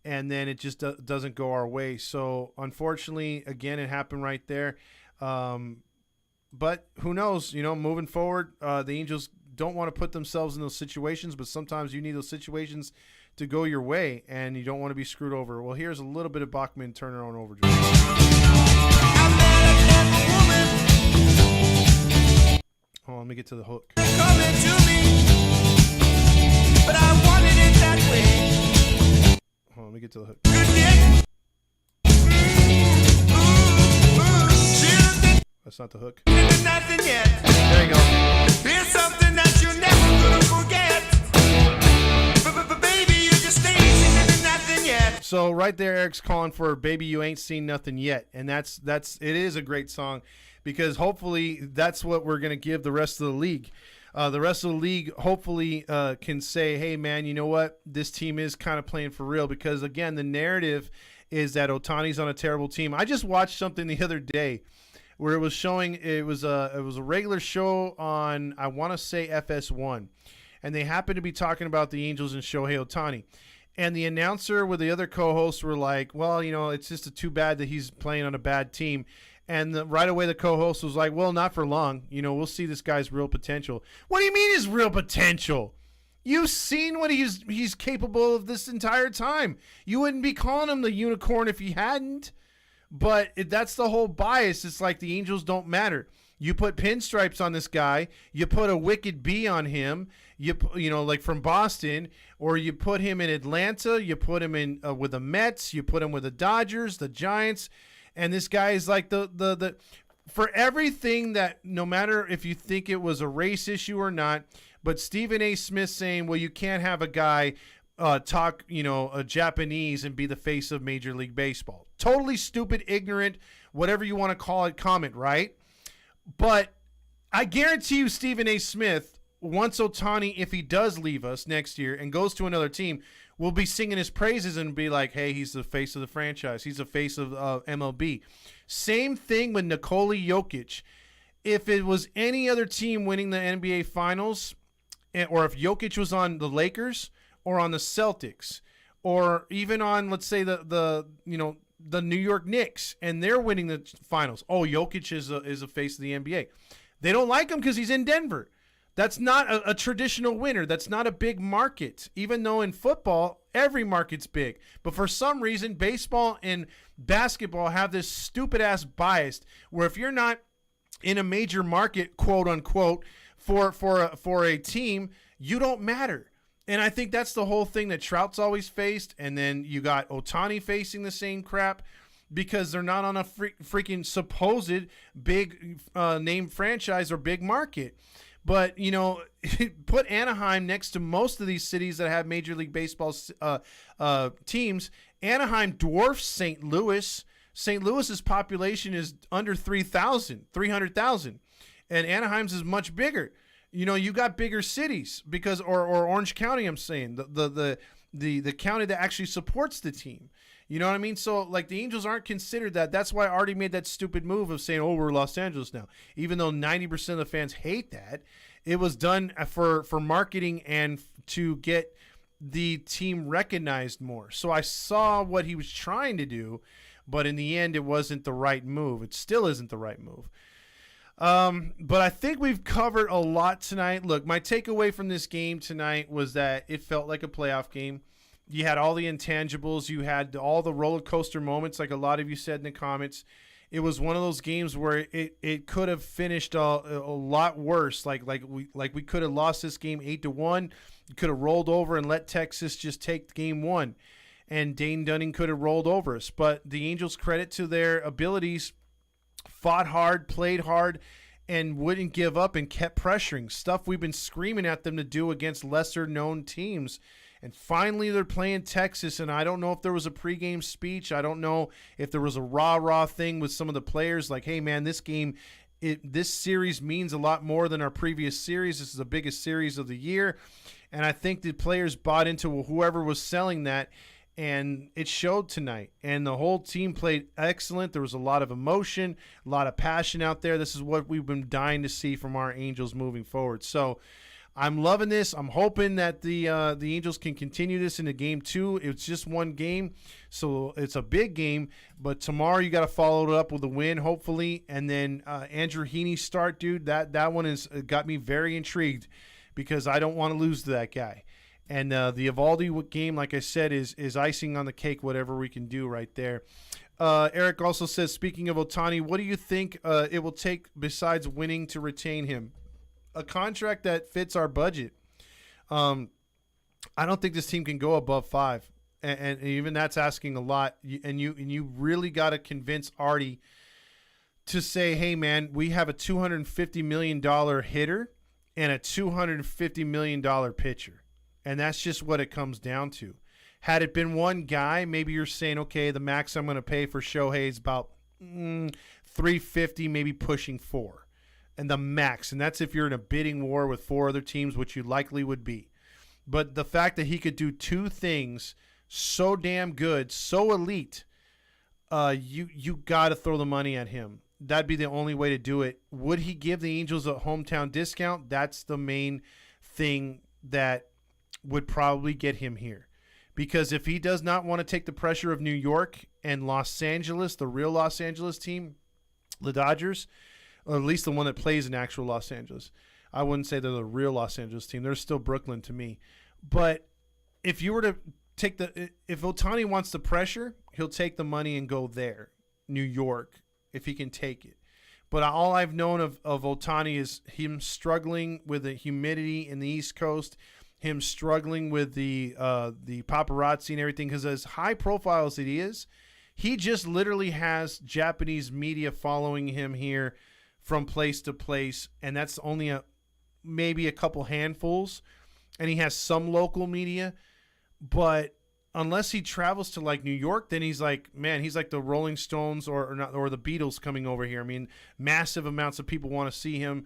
and then it just doesn't go our way. So unfortunately, again, it happened right there. But who knows? Moving forward, the Angels don't want to put themselves in those situations, but sometimes you need those situations to go your way, and you don't want to be screwed over. Well, here's a little bit of Bachman Turner on Overdrive. Oh, let me get to the hook. Coming to me, but I wanted it that way. Oh, let me get to the hook. That's not the hook. Nothing yet. There you go. Here's something that you're never gonna forget. But baby, you just ain't seen nothing yet. So right there, Eric's calling for "Baby, You Ain't Seen Nothing Yet," and it is a great song, because hopefully that's what we're gonna give the rest of the league. The rest of the league hopefully can say, "Hey, man, you know what? This team is kind of playing for real." Because again, the narrative is that Ohtani's on a terrible team. I just watched something the other day where it was showing it was a regular show on, I want to say, FS1, and they happened to be talking about the Angels and Shohei Ohtani. And the announcer with the other co-hosts were like, well, it's just too bad that he's playing on a bad team. And right away the co-host was like, well, not for long. We'll see this guy's real potential. What do you mean his real potential? You've seen what he's capable of this entire time. You wouldn't be calling him the unicorn if he hadn't. But that's the whole bias. It's like the Angels don't matter. You put pinstripes on this guy. You put a wicked B on him. Like from Boston, or you put him in Atlanta. You put him in with the Mets. You put him with the Dodgers, the Giants, and this guy is like the for everything that, no matter if you think it was a race issue or not. But Stephen A. Smith saying, well, you can't have a guy talk, a Japanese and be the face of Major League Baseball. Totally stupid, ignorant, whatever you want to call it, comment, right? But I guarantee you Stephen A. Smith, once Ohtani, if he does leave us next year and goes to another team, will be singing his praises and be like, hey, he's the face of the franchise. He's the face of MLB. Same thing with Nikola Jokic. If it was any other team winning the NBA Finals, or if Jokic was on the Lakers or on the Celtics, or even on, let's say, the New York Knicks, and they're winning the finals, oh, Jokic is a face of the NBA. They don't like him because he's in Denver. That's not a traditional winner. That's not a big market, even though in football, every market's big. But for some reason, baseball and basketball have this stupid-ass bias where if you're not in a major market, quote unquote, for a team, you don't matter. And I think that's the whole thing that Trout's always faced. And then you got Ohtani facing the same crap because they're not on a freaking supposed big name franchise or big market. But, put Anaheim next to most of these cities that have Major League Baseball teams. Anaheim dwarfs St. Louis. St. Louis's population is under 300,000. And Anaheim's is much bigger. You got bigger cities because, or Orange County, I'm saying, the county that actually supports the team. You know what I mean? So, like, the Angels aren't considered that. That's why I already made that stupid move of saying, oh, we're Los Angeles now. Even though 90% of the fans hate that, it was done for marketing and to get the team recognized more. So I saw what he was trying to do, but in the end, it wasn't the right move. It still isn't the right move. But I think we've covered a lot tonight. Look, my takeaway from this game tonight was that it felt like a playoff game. You had all the intangibles. You had all the roller coaster moments, like a lot of you said in the comments. It was one of those games where it could have finished a lot worse. Like we could have lost this game 8-1. You could have rolled over and let Texas just take game one, and Dane Dunning could have rolled over us. But the Angels, credit to their abilities, fought hard, played hard, and wouldn't give up and kept pressuring. Stuff we've been screaming at them to do against lesser-known teams. And finally, they're playing Texas, and I don't know if there was a pregame speech. I don't know if there was a rah-rah thing with some of the players, like, hey, man, this series means a lot more than our previous series. This is the biggest series of the year. And I think the players bought into whoever was selling that, and it showed tonight. And the whole team played excellent. There was a lot of emotion, a lot of passion out there. This is what we've been dying to see from our Angels moving forward. So I'm loving this. I'm hoping that the Angels can continue this into game 2. It's just one game, so it's a big game. But tomorrow you got to follow it up with a win, hopefully. And then Andrew Heaney's start, dude, that one has got me very intrigued because I don't want to lose to that guy. And the Evaldi game, like I said, is icing on the cake, whatever we can do right there. Eric also says, speaking of Ohtani, what do you think it will take besides winning to retain him? A contract that fits our budget. I don't think this team can go above 5, and even that's asking a lot. And you really got to convince Artie to say, hey man, we have a $250 million hitter and a $250 million pitcher, and that's just what it comes down to. Had it been one guy, maybe you're saying, okay, the max I'm going to pay for Shohei is about $350, maybe pushing $4. And the max, and that's if you're in a bidding war with 4 other teams, which you likely would be. But the fact that he could do 2 things so damn good, so elite, you got to throw the money at him. That'd be the only way to do it. Would he give the Angels a hometown discount? That's the main thing that would probably get him here. Because if he does not want to take the pressure of New York and Los Angeles, the real Los Angeles team, the Dodgers, or at least the one that plays in actual Los Angeles. I wouldn't say they're the real Los Angeles team. They're still Brooklyn to me. But if you were to take if Ohtani wants the pressure, he'll take the money and go there, New York, if he can take it. But all I've known of Ohtani is him struggling with the humidity in the East Coast, him struggling with the paparazzi and everything, because as high profile as he is, he just literally has Japanese media following him here from place to place, and that's only maybe a couple handfuls, and he has some local media, but unless he travels to like New York, then he's like the Rolling Stones or the Beatles coming over here. I mean, massive amounts of people want to see him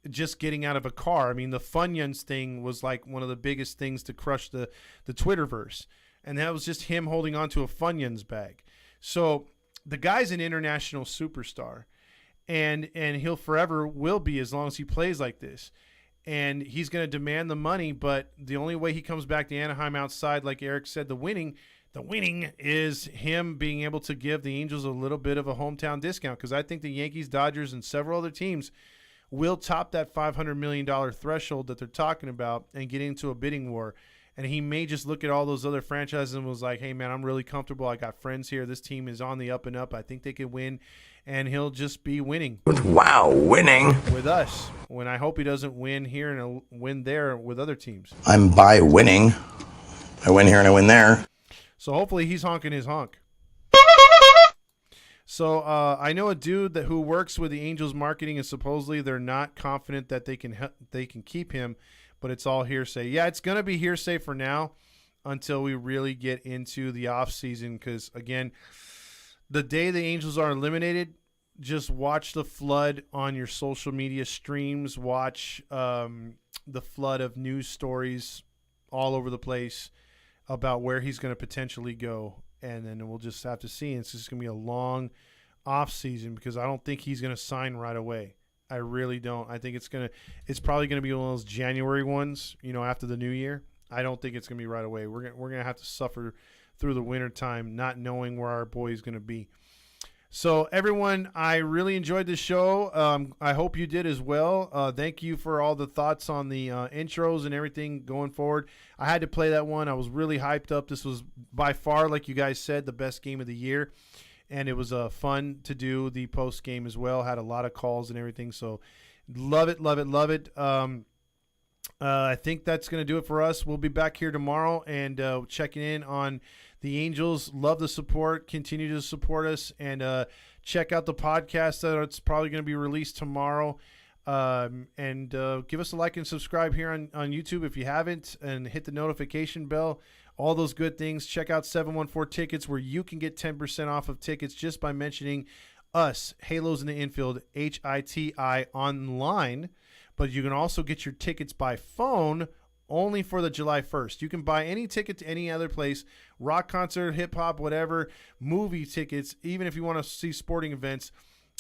just getting out of a car. I mean, the Funyuns thing was like one of the biggest things to crush the Twitterverse, and that was just him holding onto a Funyuns bag. So the guy's an international superstar. And he'll forever will be as long as he plays like this. And he's going to demand the money, but the only way he comes back to Anaheim outside, like Eric said, the winning is him being able to give the Angels a little bit of a hometown discount, because I think the Yankees, Dodgers, and several other teams will top that $500 million threshold that they're talking about and get into a bidding war. And he may just look at all those other franchises and was like, hey, man, I'm really comfortable. I got friends here. This team is on the up and up. I think they could win. And he'll just be winning. Wow, winning. With us. When I hope he doesn't win here and win there with other teams. I'm by winning. I win here and I win there. So hopefully he's honking his honk. So I know a dude who works with the Angels marketing, and supposedly they're not confident that they can keep him, but it's all hearsay. Yeah, it's going to be hearsay for now until we really get into the offseason, because, again, the day the Angels are eliminated, just watch the flood on your social media streams. Watch the flood of news stories all over the place about where he's going to potentially go. And then we'll just have to see. It's just going to be a long off season, because I don't think he's going to sign right away. I really don't. I think it's probably going to be one of those January ones, after the new year. I don't think it's going to be right away. We're going to have to suffer through the winter time, not knowing where our boy is going to be. So everyone, I really enjoyed this show. I hope you did as well. Thank you for all the thoughts on the intros and everything going forward. I had to play that one. I was really hyped up. This was by far, like you guys said, the best game of the year. And it was fun to do the post game as well. Had a lot of calls and everything. So love it, love it, love it. I think that's going to do it for us. We'll be back here tomorrow and checking in on the Angels. Love the support. Continue to support us, and check out the podcast that's probably going to be released tomorrow. And give us a like and subscribe here on YouTube if you haven't, and hit the notification bell. All those good things. Check out 714 Tickets, where you can get 10% off of tickets just by mentioning us, Halos in the Infield, HITI, online. But you can also get your tickets by phone only for the July 1st. You can buy any ticket to any other place, rock concert, hip-hop, whatever, movie tickets, even if you want to see sporting events.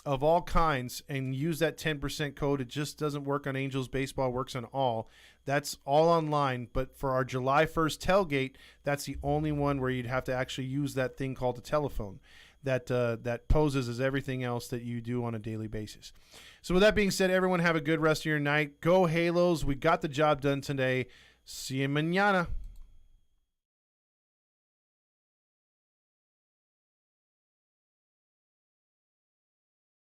of all kinds and use that 10% code. It just doesn't work on Angels baseball, works on all. That's all online, but for our July 1st tailgate, that's the only one where you'd have to actually use that thing called a telephone that poses as everything else that you do on a daily basis. So with that being said, everyone have a good rest of your night. Go Halos. We got the job done today. See you mañana.